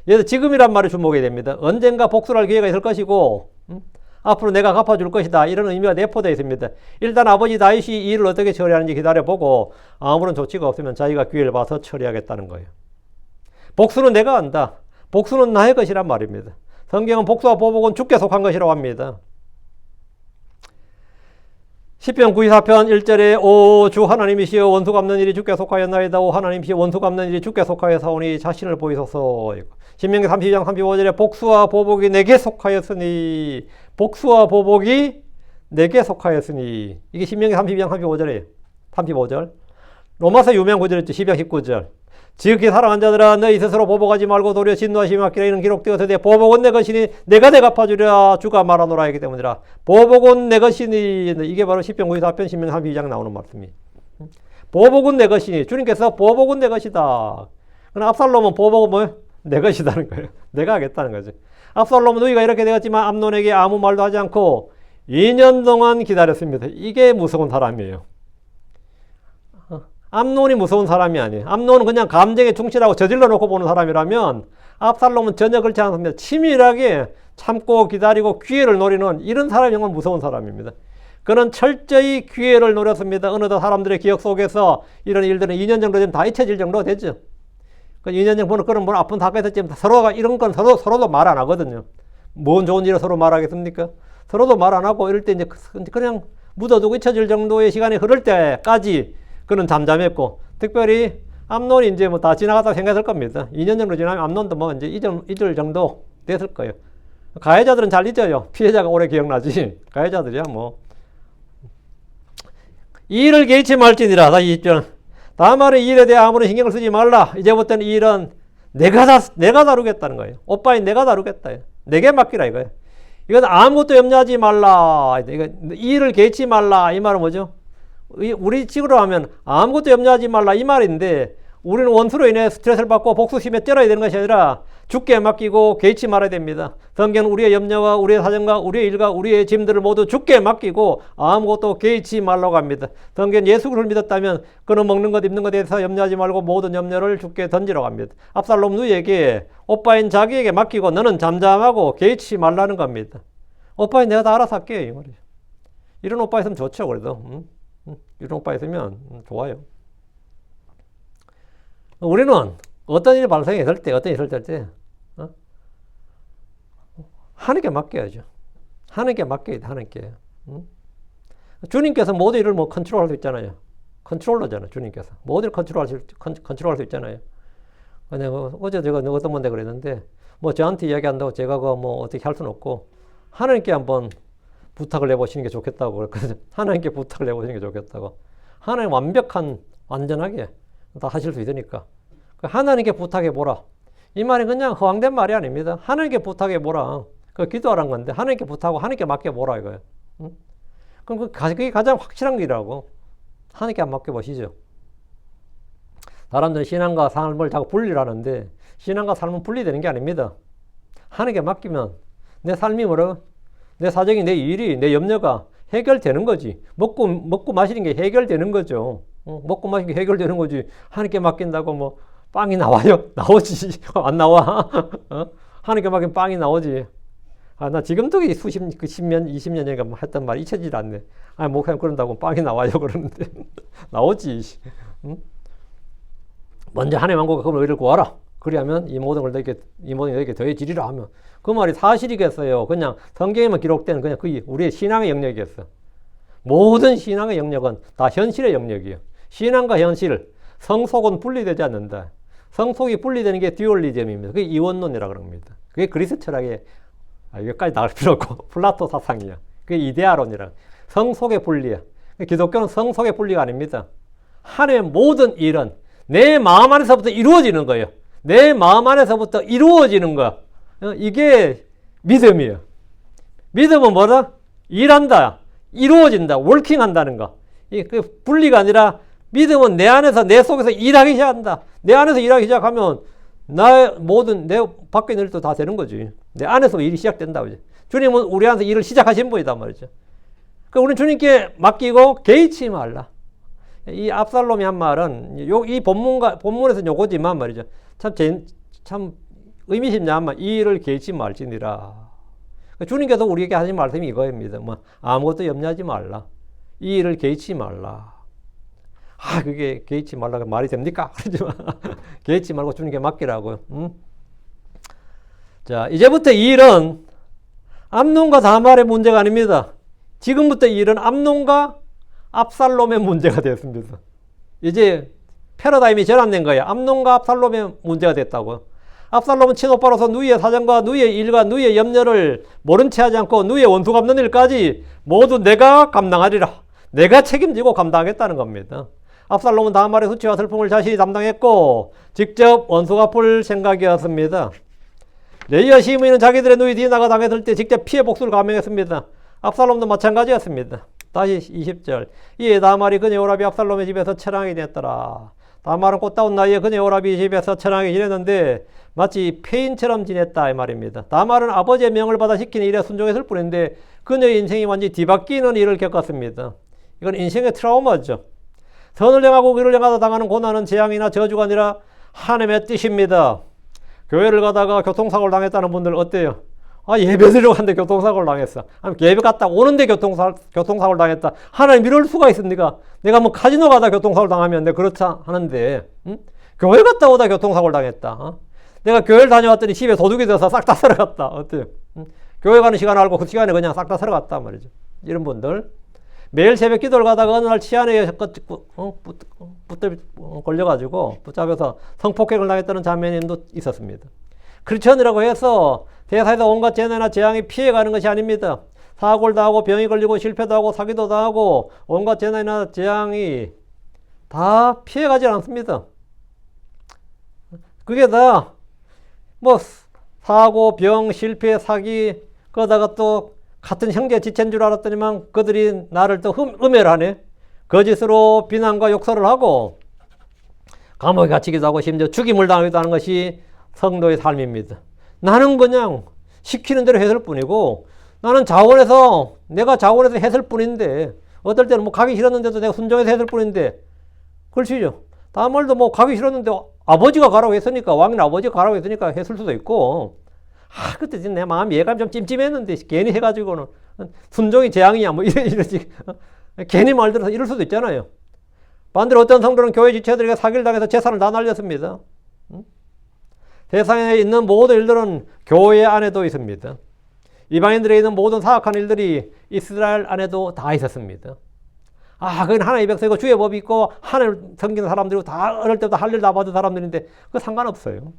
얘도 지금이란 말에 주목해야 됩니다. 언젠가 복수할 기회가 있을 것이고, 앞으로 내가 갚아줄 것이다. 이런 의미가 내포되어 있습니다. 일단 아버지 다윗이 이 일을 어떻게 처리하는지 기다려보고 아무런 조치가 없으면 자기가 기회를 봐서 처리하겠다는 거예요. 복수는 내가 한다. 복수는 나의 것이란 말입니다. 성경은 복수와 보복은 주께 속한 것이라고 합니다. 시편 92편 1절에 오 주 하나님이시여 원수 갚는 일이 주께 속하였나이다. 오 하나님이시여 원수 갚는 일이 주께 속하여사오니 자신을 보이소서. 신명기 32장 35절에 복수와 보복이 내게 속하였으니 복수와 보복이 내게 속하였으니 이게 신명기 32장 35절이에요. 35절. 로마서 유명 구절이죠. 12장 19절. 지극히 사랑한 자들아 너희 스스로 보복하지 말고 도리어 진노하심이 맡기라. 이는 기록되었으되 보복은 내 것이니 내가 갚아주리라 주가 말하노라 하기 때문이라. 보복은 내 것이니 이게 바로 시편 94편 신명 32장 나오는 말씀이에요. 보복은 내 것이니 주님께서 보복은 내 것이다. 그럼 압살롬은 보복은 뭐예요? 내 것이다는 거예요. 내가 하겠다는 거죠. 압살롬은 너희가 이렇게 되었지만 암논에게 아무 말도 하지 않고 2년 동안 기다렸습니다. 이게 무서운 사람이에요. 암논이 무서운 사람이 아니에요. 암논은 그냥 감정에 충실하고 저질러 놓고 보는 사람이라면 압살롬은 전혀 그렇지 않습니다. 치밀하게 참고 기다리고 기회를 노리는 이런 사람이 정말 무서운 사람입니다. 그는 철저히 기회를 노렸습니다. 어느덧 사람들의 기억 속에서 이런 일들은 2년 정도 되면 다 잊혀질 정도가 됐죠. 2년 정도 그런 뭐 아픈 사건에서 지금 서로가 이런 건 서로도 말 안 하거든요. 뭔 좋은 일을 서로 말하겠습니까? 서로도 말 안 하고 이럴 때 이제 그냥 묻어두고 잊혀질 정도의 시간이 흐를 때까지 그는 잠잠했고, 특별히 암논이 이제 뭐 다 지나갔다고 생각했을 겁니다. 2년 정도 지나면 암논도 뭐 이제 잊을 정도 됐을 거예요. 가해자들은 잘 잊어요. 피해자가 오래 기억나지. 가해자들이야 뭐. 이 일을 개의치 말지니라. 다시 20절. 다만은 이 일에 대해 아무런 신경을 쓰지 말라. 이제부터는 이 일은 내가 다루겠다는 거예요. 오빠인 내가 다루겠다. 내게 맡기라 이거예요. 이건 아무것도 염려하지 말라. 이 일을 개의치 말라. 이 말은 뭐죠? 우리 식으로 하면 아무것도 염려하지 말라 이 말인데, 우리는 원수로 인해 스트레스를 받고 복수심에 쩔어야 되는 것이 아니라 주께 맡기고 개의치 말아야 됩니다. 성경은 우리의 염려와 우리의 사정과 우리의 일과 우리의 짐들을 모두 주께 맡기고 아무것도 개의치 말라고 합니다. 성경은 예수 그리스도를 믿었다면 그는 먹는 것 입는 것에 대해서 염려하지 말고 모든 염려를 주께 던지라고 합니다. 압살롬 누이에게 오빠인 자기에게 맡기고 너는 잠잠하고 개의치 말라는 겁니다. 오빠인 내가 다 알아서 할게요 이 말이죠. 이런 오빠 있으면 좋죠. 그래도 이런 오빠 있으면 좋아요. 우리는 어떤 일이 발생했을 때, 어떤 일이 있을 때, 하나님께 맡겨야죠. 하나님께 맡겨야 돼, 하나님께. 주님께서 모든 일을 뭐 컨트롤할 수 있잖아요. 컨트롤러잖아요, 주님께서. 모든 일을 컨트롤할 수 있잖아요. 어제 제가 어떤 분한테 그랬는데, 뭐 저한테 이야기한다고 제가 뭐 어떻게 할 수는 없고, 하나님께 한번 부탁을 해보시는 게 좋겠다고 그랬거든요. 하나님께 부탁을 해보시는 게 좋겠다고. 하나님 완전하게 다 하실 수 있으니까. 하나님께 부탁해보라. 이 말이 그냥 허황된 말이 아닙니다. 하나님께 부탁해보라. 그 기도하라는 건데, 하나님께 부탁하고 하나님께 맡겨보라 이거예요. 그럼 그게 가장 확실한 일이라고. 하나님께 한번 맡겨보시죠. 사람들은 신앙과 삶을 자꾸 분리를 하는데, 신앙과 삶은 분리되는 게 아닙니다. 하나님께 맡기면 내 삶이 뭐라고? 내 사정이, 내 일이, 내 염려가 해결되는 거지. 먹고 마시는 게 해결되는 거죠. 먹고 마시는 게 해결되는 거지. 하나님께 맡긴다고 뭐 빵이 나와요? 나오지. 안 나와. 하나님께 맡기면 빵이 나오지. 나 지금도 10년, 20년 전에 했던 말이 잊혀지질 않네. 목사님 그런다고 빵이 나와요. 그러는데. 나오지. 먼저 하나님 한국과 그분의 의를 구하라. 그리하면 이 모든 걸 너에게 더해지리라 하면, 그 말이 사실이겠어요? 그냥 성경에만 기록된 그냥 우리의 신앙의 영역이었어. 모든 신앙의 영역은 다 현실의 영역이에요. 신앙과 현실, 성속은 분리되지 않는다. 성속이 분리되는 게 듀얼리즘입니다. 그게 이원론이라고 합니다. 그게 그리스 철학의, 여기까지 나갈 필요 없고, 플라토 사상이야. 그게 이데아론이라. 성속의 분리야. 기독교는 성속의 분리가 아닙니다. 하나님의 모든 일은 내 마음 안에서부터 이루어지는 거예요. 내 마음 안에서부터 이루어지는 거. 이게 믿음이에요. 믿음은 뭐다? 일한다. 이루어진다. 월킹한다는 거. 이게 분리가 아니라 믿음은 내 안에서, 내 속에서 일하기 시작한다. 내 안에서 일하기 시작하면 내 밖에 있는 일도 다 되는 거지. 내 안에서 일이 시작된다. 주님은 우리 안에서 일을 시작하신 분이단 말이죠. 그러니까 우리는 주님께 맡기고 개의치 말라. 이 압살롬이 한 말은 이 본문에서는 요거지만 말이죠. 참 의미심장한 이 일을 개의치 말지니라. 주님께서 우리에게 하신 말씀이 이거입니다. 뭐 아무것도 염려하지 말라. 이 일을 개의치 말라. 그게 개의치 말라가 말이 됩니까? 그러지만 개의치 말고 주님께 맡기라고요. 자, 이제부터 이 일은 암논과 다말의 문제가 아닙니다. 지금부터 이 일은 암논과 압살롬의 문제가 되었습니다. 이제 패러다임이 전환된 거예요. 암논과 압살롬의 문제가 됐다고. 압살롬은 친오빠로서 누이의 사정과 누이의 일과 누이의 염려를 모른 채 하지 않고 누이의 원수 갚는 일까지 모두 내가 감당하리라. 내가 책임지고 감당하겠다는 겁니다. 압살롬은 다말의 수치와 슬픔을 자신이 담당했고 직접 원수 갚을 생각이었습니다. 레이와 시므이는 자기들의 누이 디나가 당했을 때 직접 피해 복수를 감행했습니다. 압살롬도 마찬가지였습니다. 다시 20절. 이에 다말이 그녀의 오라비 압살롬의 집에서 처량하게 지냈더라. 다말은 꽃다운 나이에 그녀의 오라비 집에서 처량하게 지냈는데 마치 폐인처럼 지냈다 이 말입니다. 다말은 아버지의 명을 받아 시키는 일에 순종했을 뿐인데 그녀의 인생이 완전히 뒤바뀌는 일을 겪었습니다. 이건 인생의 트라우마죠. 선을 행하고 의를 행하다 당하는 고난은 재앙이나 저주가 아니라 하나님의 뜻입니다. 교회를 가다가 교통사고를 당했다는 분들 어때요? 예배 드리려고 하는데 교통사고를 당했어. 예배 갔다 오는데 교통사고를 당했다. 하나님 이럴 수가 있습니까? 내가 뭐 카지노 가다 교통사고를 당하면 내가 그렇다 하는데 교회 갔다 오다 교통사고를 당했다. 내가 교회를 다녀왔더니 집에 도둑이 돼서 싹 다 쓸어갔다. 어때요? 교회 가는 시간 알고 그 시간에 그냥 싹 다 쓸어갔다 말이죠. 이런 분들 매일 새벽 기도를 가다가 어느 날 치안에 걸려가지고 붙잡혀서 성폭행을 당했다는 자매님도 있었습니다. 크리스천이라고 해서 대사에서 온갖 재난이나 재앙이 피해가는 것이 아닙니다. 사고를 당하고 병이 걸리고 실패도 하고 사기도 당하고 온갖 재난이나 재앙이 다 피해가지 않습니다. 그게 다 뭐 사고, 병, 실패, 사기 그러다가 또 같은 형제 지체인 줄 알았더니만 그들이 나를 또 음해하네. 거짓으로 비난과 욕설을 하고 감옥에 갇히기도 하고 심지어 죽임을 당하기도 하는 것이 성도의 삶입니다. 나는 그냥 시키는 대로 했을 뿐이고 나는 내가 자원해서 했을 뿐인데 어떨 때는 뭐 가기 싫었는데도 내가 순종해서 했을 뿐인데 그렇죠. 다말도 뭐 가기 싫었는데 아버지가 가라고 했으니까 왕이나 아버지가 가라고 했으니까 했을 수도 있고 그때 내 마음이 예감이 좀 찜찜했는데 괜히 해가지고는 순종이 재앙이야 뭐 이러지 괜히 말들어서 이럴 수도 있잖아요. 반대로 어떤 성도는 교회 지체들에게 사기를 당해서 재산을 다 날렸습니다. 세상에 있는 모든 일들은 교회 안에도 있습니다. 이방인들에게 있는 모든 사악한 일들이 이스라엘 안에도 다 있었습니다. 그건 하나님의 백성이고 주의 법이 있고 하나님을 섬기는 사람들이고 다 어릴 때부터 할 일 다 받은 사람들인데 그거 상관없어요.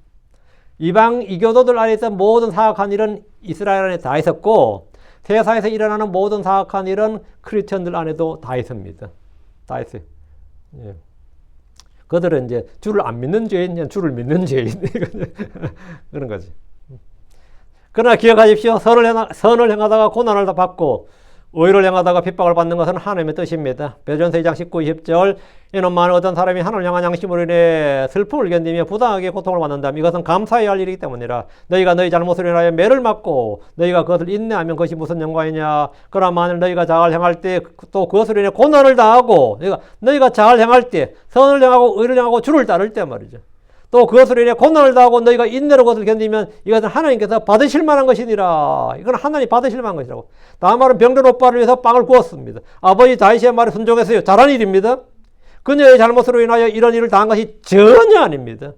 이방 이교도들 안에 있던 모든 사악한 일은 이스라엘 안에 다 있었고 세상에서 일어나는 모든 사악한 일은 크리스천들 안에도 다 있습니다. 다 있어요. 예. 그들은 이제 주를 안 믿는 죄인, 주를 믿는 죄인 그런 거지. 그러나 기억하십시오. 선을 행하다가 고난을 다 받고 의를 행하다가 핍박을 받는 것은 하나님의 뜻입니다. 베드로전서 2장 19, 20절 이는 만일 어떤 사람이 하나님을 향한 양심으로 인해 슬픔을 견디며 부당하게 고통을 받는다면 이것은 감사해야 할 일이기 때문이라. 너희가 너희 잘못을 인하여 매를 맞고 너희가 그것을 인내하면 그것이 무슨 영광이냐. 그러나 만일 너희가 자을 행할 때 또 그것으로 인해 고난을 당하고 너희가 자을 행할 때 선을 행하고 의를 행하고 주를 따를 때 말이죠. 또 그것으로 인해 고난을 당하고 너희가 인내로 그것을 견디면 이것은 하나님께서 받으실 만한 것이니라. 이건 하나님 받으실 만한 것이라고. 다말은 병든 오빠를 위해서 빵을 구웠습니다. 아버지 다윗의 말에 순종했어요. 잘한 일입니다. 그녀의 잘못으로 인하여 이런 일을 당한 것이 전혀 아닙니다.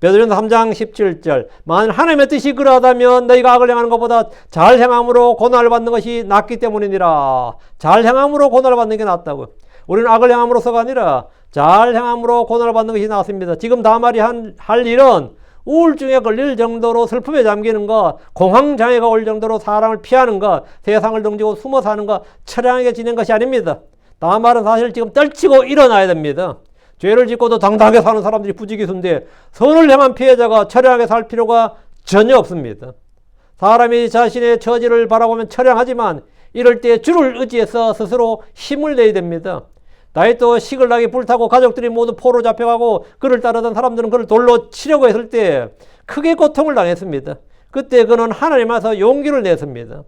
베드로전서 3장 17절 만일 하나님의 뜻이 그러하다면 너희가 악을 행하는 것보다 잘 행함으로 고난을 받는 것이 낫기 때문이니라. 잘 행함으로 고난을 받는 게 낫다고요. 우리는 악을 행함으로서가 아니라 잘 행함으로 고난을 받는 것이 나았습니다. 지금 다말이 할 일은 우울증에 걸릴 정도로 슬픔에 잠기는 것, 공황장애가 올 정도로 사람을 피하는 것, 세상을 등지고 숨어 사는 것, 처량하게 지낸 것이 아닙니다. 다말은 사실 지금 떨치고 일어나야 됩니다. 죄를 짓고도 당당하게 사는 사람들이 부지기수인데 선을 행한 피해자가 처량하게 살 필요가 전혀 없습니다. 사람이 자신의 처지를 바라보면 처량하지만 이럴 때 주를 의지해서 스스로 힘을 내야 됩니다. 다윗도 시글락이 불타고 가족들이 모두 포로 잡혀가고 그를 따르던 사람들은 그를 돌로 치려고 했을 때 크게 고통을 당했습니다. 그때 그는 하나님 앞에서 용기를 냈습니다.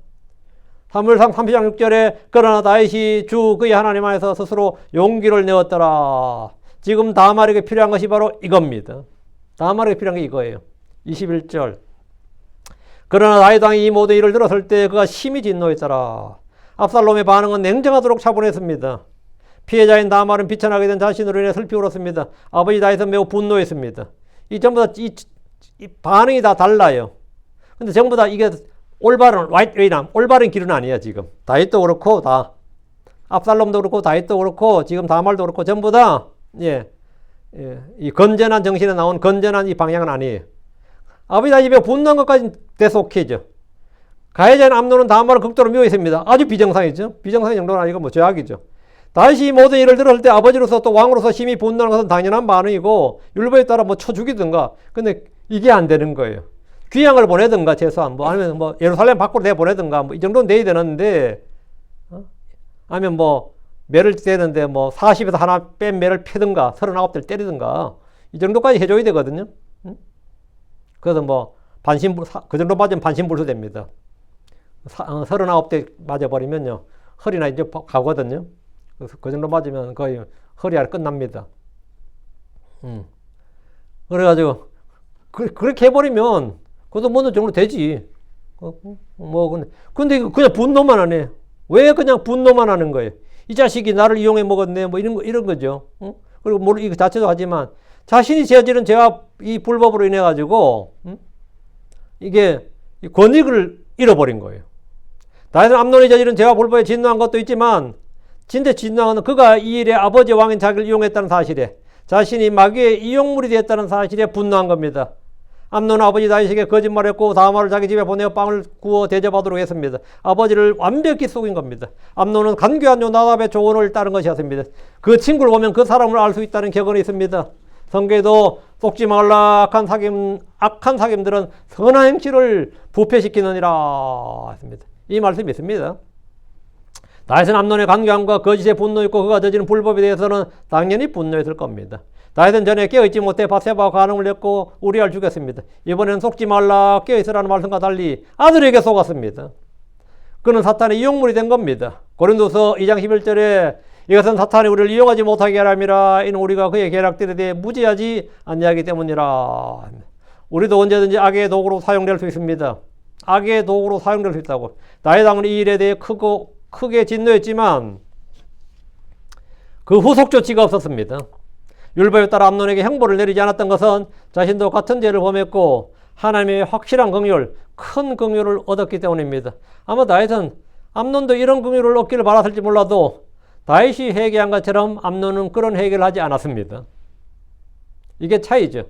사무엘상 30장 6절에 그러나 다윗이 주 그의 하나님 안에서 스스로 용기를 내었더라. 지금 다말에게 필요한 것이 바로 이겁니다. 다말에게 필요한 게 이거예요. 21절 그러나 다윗 왕이 이 모든 일을 들었을 때 그가 심히 진노했더라. 압살롬의 반응은 냉정하도록 차분했습니다. 피해자인 다말은 비천하게 된 자신으로 인해 슬피 울었습니다. 아버지 다윗은 매우 분노했습니다. 이 전부 다 이 반응이 다 달라요. 근데 전부 다 이게 올바른 right way나 올바른 길은 아니에요. 지금 다윗도 그렇고 다 압살롬도 그렇고 다윗도 그렇고 지금 다말도 그렇고 전부 다 이 건전한 정신에 나온 건전한 이 방향은 아니에요. 아버지 다윗이 분노한 것까지 대속해죠. 가해자인 암논은 다말을 극도로 미워했습니다. 아주 비정상이죠. 비정상의 정도는 아니고 뭐 죄악이죠. 다윗이 모든 일을 들었을 때 아버지로서 또 왕으로서 심히 분노하는 것은 당연한 반응이고 율법에 따라 뭐 쳐 죽이든가. 근데 이게 안 되는 거예요. 귀양을 보내든가 최소한 뭐 아니면 뭐 예루살렘 밖으로 내보내든가 뭐 이 정도는 돼야 되는데 아니면 뭐 매를 떼는데 뭐 40에서 하나 뺀 매를 패든가 39대를 때리든가 이 정도까지 해줘야 되거든요. 그래서 뭐 그 정도 맞으면 반신불수 됩니다. 39대 맞아버리면요 허리나 이제 가거든요. 그래서 그 정도 맞으면 거의 허리 아래 끝납니다. 그래가지고 그렇게 해버리면 그것도 어느 정도 되지. 근데 그냥 분노만 하네. 왜 그냥 분노만 하는 거예요? 이 자식이 나를 이용해 먹었네. 뭐 이런 거죠. 그리고 물론 이거 자체도 하지만 자신이 저지른 죄와 이 불법으로 인해 가지고 이게 권익을 잃어버린 거예요. 다윗은 암논이 저지른 죄와 불법에 진노한 것도 있지만 진짜 진노한 것은 그가 이 일에 아버지 왕인 자기를 이용했다는 사실에 자신이 마귀의 이용물이 되었다는 사실에 분노한 겁니다. 암논은 아버지 다윗에게 거짓말했고 다말을 자기 집에 보내어 빵을 구워 대접하도록 했습니다. 아버지를 완벽히 속인 겁니다. 암논은 간교한 요나답의 조언을 따른 것이었습니다. 그 친구를 보면 그 사람을 알 수 있다는 격언이 있습니다. 성경에도 속지 말라 악한 사귐들은 선한 행실을 부패시키느니라 했습니다. 이 말씀이 있습니다. 다윗은 암논의 간교함과 거짓에 분노했고 그가 저지른 불법에 대해서는 당연히 분노했을 겁니다. 다윗은 전에 깨어있지 못해 밧세바와 간음을 했고 우리아를 죽였습니다. 이번에는 속지 말라 깨어있으라는 말씀과 달리 아들에게 속았습니다. 그는 사탄의 이용물이 된 겁니다. 고린도서 2장 11절에 이것은 사탄이 우리를 이용하지 못하게 하람이라 이는 우리가 그의 계략들에 대해 무지하지 아니하기 때문이라. 우리도 언제든지 악의 도구로 사용될 수 있습니다. 악의 도구로 사용될 수 있다고. 다윗 왕은 이 일에 대해 크게 진노했지만 그 후속 조치가 없었습니다. 율법에 따라 암논에게 형벌을 내리지 않았던 것은 자신도 같은 죄를 범했고 하나님의 확실한 긍휼, 큰 긍휼을 얻었기 때문입니다. 아마 다윗은 암논도 이런 긍휼을 얻기를 바랐을지 몰라도 다윗이 회개한 것처럼 암논은 그런 회개를 하지 않았습니다. 이게 차이죠.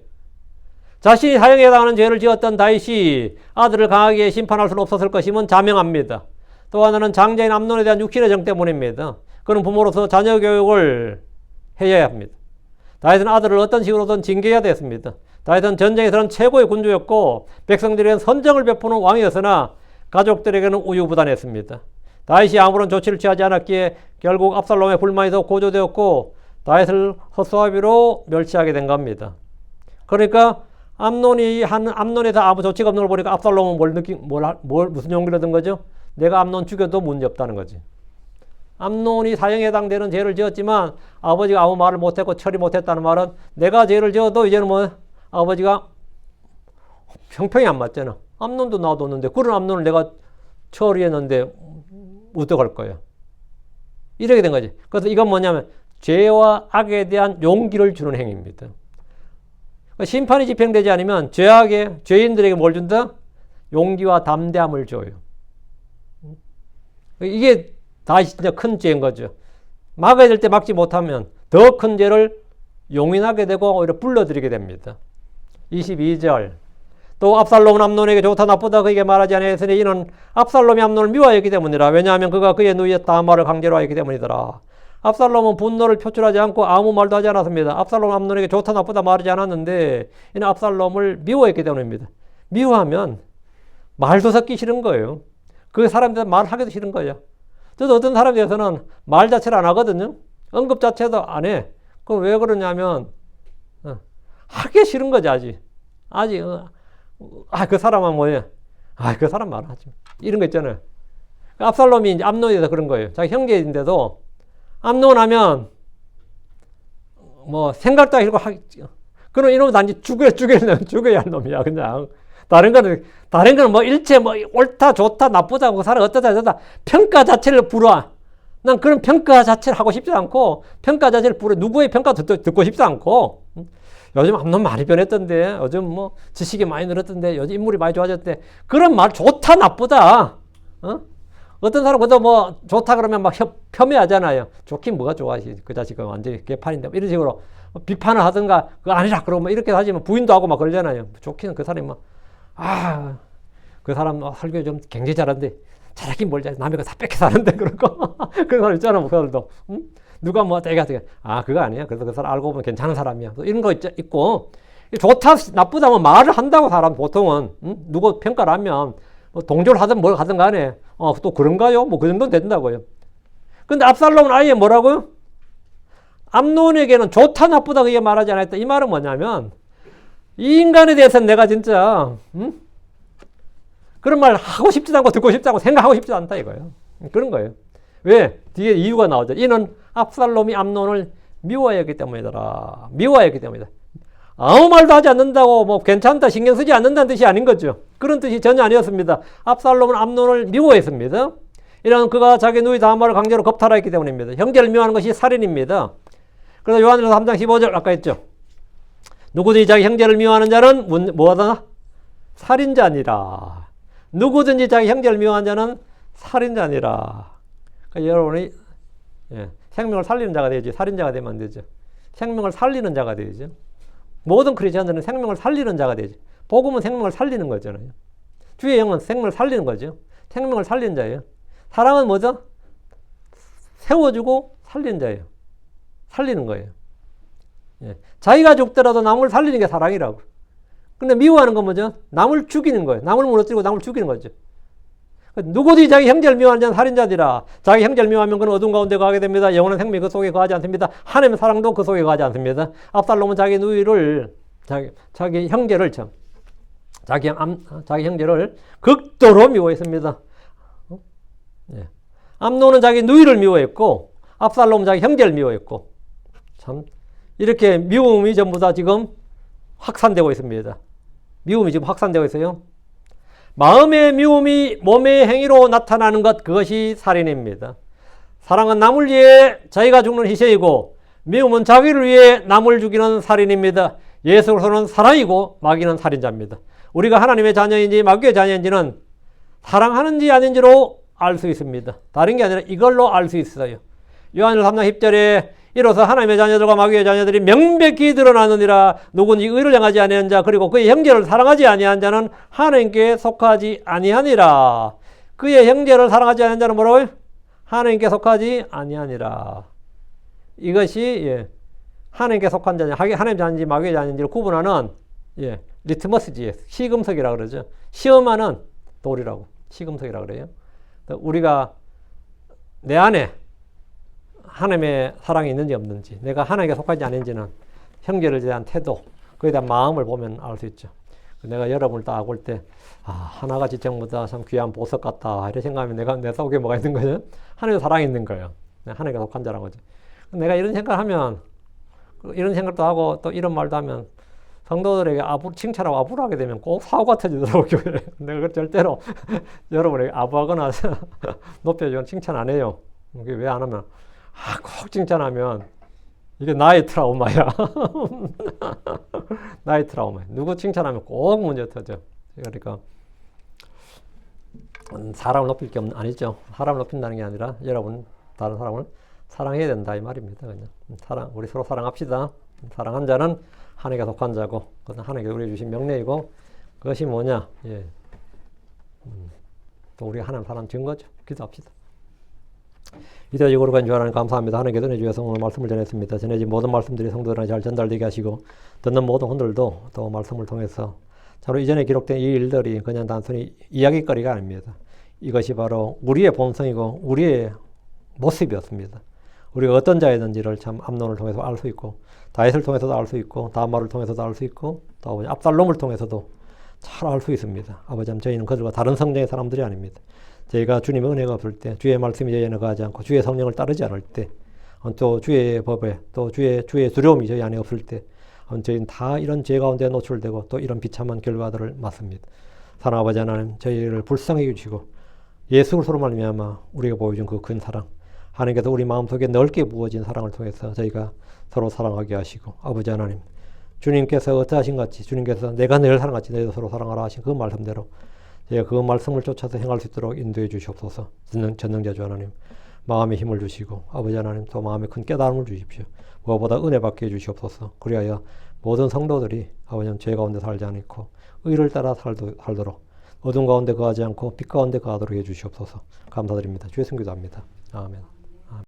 자신이 사형에 해당하는 죄를 지었던 다윗이 아들을 강하게 심판할 수는 없었을 것임은 자명합니다. 또 하나는 장자인 암논에 대한 육신의 정 때문입니다. 그는 부모로서 자녀 교육을 해야 합니다. 다윗은 아들을 어떤 식으로든 징계해야 됐습니다. 다윗은 전쟁에서는 최고의 군주였고 백성들에게는 선정을 베푸는 왕이었으나 가족들에게는 우유부단했습니다. 다윗이 아무런 조치를 취하지 않았기에 결국 압살롬의 불만이 더 고조되었고 다윗을 헛수아비로 멸치하게 된 겁니다. 그러니까 암논에서 아무 조치가 없는 걸 보니까 압살롬은 무슨 용기를 얻은 거죠? 내가 암논 죽여도 문제 없다는 거지. 암논이 사형에 해당되는 죄를 지었지만 아버지가 아무 말을 못했고 처리 못했다는 말은 내가 죄를 지어도 이제는 뭐 아버지가 형평이 안 맞잖아. 암논도 놔뒀는데 그런 암논을 내가 처리했는데 어떡할 거야. 이렇게 된 거지. 그래서 이건 뭐냐면 죄와 악에 대한 용기를 주는 행위입니다. 심판이 집행되지 않으면 죄인들에게 뭘 준다? 용기와 담대함을 줘요. 이게 다 진짜 큰 죄인 거죠. 막아야 될 때 막지 못하면 더 큰 죄를 용인하게 되고 오히려 불러들이게 됩니다. 22절 또 압살롬은 암논에게 좋다 나쁘다 그에게 말하지 아니하였으니 이는 압살롬이 암논을 미워하였기 때문이라. 왜냐하면 그가 그의 누이의 다말을 강제로 하였기 때문이더라. 압살롬은 분노를 표출하지 않고 아무 말도 하지 않았습니다. 압살롬은 암논에게 좋다 나쁘다 말하지 않았는데 이는 압살롬을 미워했기 때문입니다. 미워하면 말도 섞기 싫은 거예요. 그 사람들 말하기도 싫은 거예요. 저도 어떤 사람에 대해서는 말 자체를 안 하거든요. 언급 자체도 안 해. 그럼 왜 그러냐면 하기 싫은 거지 아직 그 사람은 뭐예요? 그 사람 말하지. 이런 거 있잖아요. 압살롬이 이제 암논에 대해서 그런 거예요. 자기 형제인데도 암논 하면 뭐 생각도 하기 싫고 그럼 이놈은 단지 죽여야 할 놈이야 그냥. 다른 거는 뭐 일체 뭐 옳다 좋다 나쁘다 그 사람 어떠다 저다 평가 자체를 불허 난 그런 평가 자체를 하고 싶지 않고 평가 자체를 누구의 평가도 듣고 싶지 않고 요즘 암론 많이 변했던데 요즘 뭐 지식이 많이 늘었던데 요즘 인물이 많이 좋아졌대 그런 말 좋다 나쁘다 어떤 사람 그도 뭐 좋다 그러면 막 폄훼하잖아요. 좋긴 뭐가 좋아 그 자식은 완전히 개판인데 이런 식으로 비판을 하든가 그거 아니라 그러고 뭐 이렇게 하지만 부인도 하고 막 그러잖아요. 좋기는 그 사람이 그 사람 설교 좀 굉장히 잘하는데 잘하긴 뭘 잘해 남의 거 다 뺏겨 사는데 그러고 그런 사람 있잖아 목사들도 누가 뭐 내가 그거 아니야 그래서 그 사람 알고 보면 괜찮은 사람이야 이런 거 있고 좋다 나쁘다 뭐 말을 한다고 사람 보통은 누구 평가를 하면 뭐 동조를 하든 뭘 하든 간에 또 그런가요 뭐 그 정도는 된다고요. 근데 압살롬은 아예 뭐라고요? 암논에게는 좋다 나쁘다 그게 말하지 않았다. 이 말은 뭐냐면 이 인간에 대해서는 내가 진짜 그런 말 하고 싶지도 않고 듣고 싶지 않고 생각하고 싶지도 않다 이거예요. 그런 거예요. 왜? 뒤에 이유가 나오죠. 이는 압살롬이 암논을 미워했기 때문이더라. 미워했기 때문이다. 아무 말도 하지 않는다고 뭐 괜찮다 신경 쓰지 않는다는 뜻이 아닌 거죠. 그런 뜻이 전혀 아니었습니다. 압살롬은 암논을 미워했습니다. 이런 그가 자기 누이 다말을 강제로 겁탈하였기 때문입니다. 형제를 미워하는 것이 살인입니다. 그래서 요한일서 3장 15절 아까 했죠. 누구든지 자기 형제를 미워하는 자는 뭐하다? 살인자니라. 누구든지 자기 형제를 미워하는 자는 살인자니라. 그러니까 여러분이 생명을 살리는 자가 되지 살인자가 되면 안 되죠. 생명을 살리는 자가 되죠. 모든 크리스천들은 생명을 살리는 자가 되죠. 복음은 생명을 살리는 거잖아요. 주의 영은 생명을 살리는 거죠. 생명을 살리는 자예요. 사랑은 뭐죠? 세워주고 살리는 자예요. 살리는 거예요. 자기가 죽더라도 남을 살리는 게 사랑이라고. 근데 미워하는 건 뭐죠? 남을 죽이는 거예요. 남을 무너뜨리고 남을 죽이는 거죠. 누구든지 자기 형제를 미워하는 자는 살인자들아. 자기 형제를 미워하면 그는 어두운 가운데 거하게 됩니다. 영원한 생명이 그 속에 거하지 않습니다. 하나님의 사랑도 그 속에 거하지 않습니다. 압살롬은 자기 누이를 자기 형제를 극도로 미워했습니다. 암논은 자기 누이를 미워했고 압살롬은 자기 형제를 미워했고 참 이렇게 미움이 전부 다 지금 확산되고 있습니다. 미움이 지금 확산되고 있어요. 마음의 미움이 몸의 행위로 나타나는 것 그것이 살인입니다. 사랑은 남을 위해 자기가 죽는 희생이고 미움은 자기를 위해 남을 죽이는 살인입니다. 예수 그리스도는 사랑이고 마귀는 살인자입니다. 우리가 하나님의 자녀인지 마귀의 자녀인지는 사랑하는지 아닌지로 알 수 있습니다. 다른 게 아니라 이걸로 알 수 있어요. 요한일서 3장 10절에 이로써 하나님의 자녀들과 마귀의 자녀들이 명백히 드러나느니라. 누구든지 의를 행하지 아니한 자 그리고 그의 형제를 사랑하지 아니한 자는 하나님께 속하지 아니하니라. 그의 형제를 사랑하지 아니한 자는 뭐라고요? 하나님께 속하지 아니하니라. 이것이 하나님께 속한 자냐 하나님 자녀인지 마귀의 자녀인지를 구분하는 리트머스지 시금석이라고 그러죠. 시험하는 돌이라고 시금석이라고 그래요. 우리가 내 안에 하나님의 사랑이 있는지 없는지 내가 하나님께 속하지 않은지는 형제를 대한 태도 그에 대한 마음을 보면 알 수 있죠. 내가 여러분을 딱 볼 때 하나같이 전부 다 참 귀한 보석 같다 이렇게 생각하면 내 속에 뭐가 있는 거죠? 하나님의 사랑이 있는 거예요. 하나님께 속한 자라는 거죠. 내가 이런 생각하면 이런 생각도 하고 또 이런 말도 하면 성도들에게 칭찬하고 아부하게 되면 꼭 사고가 터지더라고요. 내가 그걸 절대로 여러분에게 아부하거나 높여주거나 칭찬 안 해요. 그게 왜 안 하면 꼭 칭찬하면 이게 나의 트라우마야. 나의 트라우마. 누구 칭찬하면 꼭 문제 터져. 그러니까 사람을 높일 게 아니죠. 사람을 높인다는 게 아니라 여러분 다른 사람을 사랑해야 된다 이 말입니다. 그냥 우리 서로 사랑합시다. 사랑한 자는 하나님께 속한 자고 그것은 하나님께 우리 주신 명령이고 그것이 뭐냐? 또 우리가 하나님 사랑 증거죠. 기도합시다. 이대적으로 간주 하나님 감사합니다. 하나님께 은혜 주셔서 오늘 말씀을 전했습니다. 전해진 모든 말씀들이 성도들한테 잘 전달되게 하시고 듣는 모든 분들도 또 말씀을 통해서 바로 이전에 기록된 이 일들이 그냥 단순히 이야기거리가 아닙니다. 이것이 바로 우리의 본성이고 우리의 모습이었습니다. 우리가 어떤 자였는지를 참 암논을 통해서 알 수 있고 다윗을 통해서도 알 수 있고 다말을 통해서도 알 수 있고 또 압살롬을 통해서도 잘 알 수 있습니다. 아버지 저희는 그들과 다른 성정의 사람들이 아닙니다. 저희가 주님의 은혜가 없을 때 주의 말씀이 저희 안에 가지 않고 주의 성령을 따르지 않을 때 또 주의 법에 또 주의 두려움이 저희 안에 없을 때 저희는 다 이런 죄 가운데 노출되고 또 이런 비참한 결과들을 맞습니다. 사랑 아버지 하나님 저희를 불쌍히 해주시고 예수 그리스도로 말미암아 우리가 보여준 그 큰 사랑 하나님께서 우리 마음속에 넓게 부어진 사랑을 통해서 저희가 서로 사랑하게 하시고 아버지 하나님 주님께서 어떠하신 같이 주님께서 내가 너희를 사랑같이 너희도 서로 사랑하라 하신 그 말씀대로 저희가 그 말씀을 쫓아서 행할 수 있도록 인도해 주시옵소서. 전능자주 하나님 마음에 힘을 주시고 아버지 하나님 또 마음에 큰 깨달음을 주십시오. 무엇보다 은혜 받게 해주시옵소서. 그리하여 모든 성도들이 아버지 죄 가운데 살지 않고 의를 따라 살도록 어둠 가운데 거하지 않고 빛 가운데 거하도록 해주시옵소서. 감사드립니다. 주의 승기도합니다. 아멘.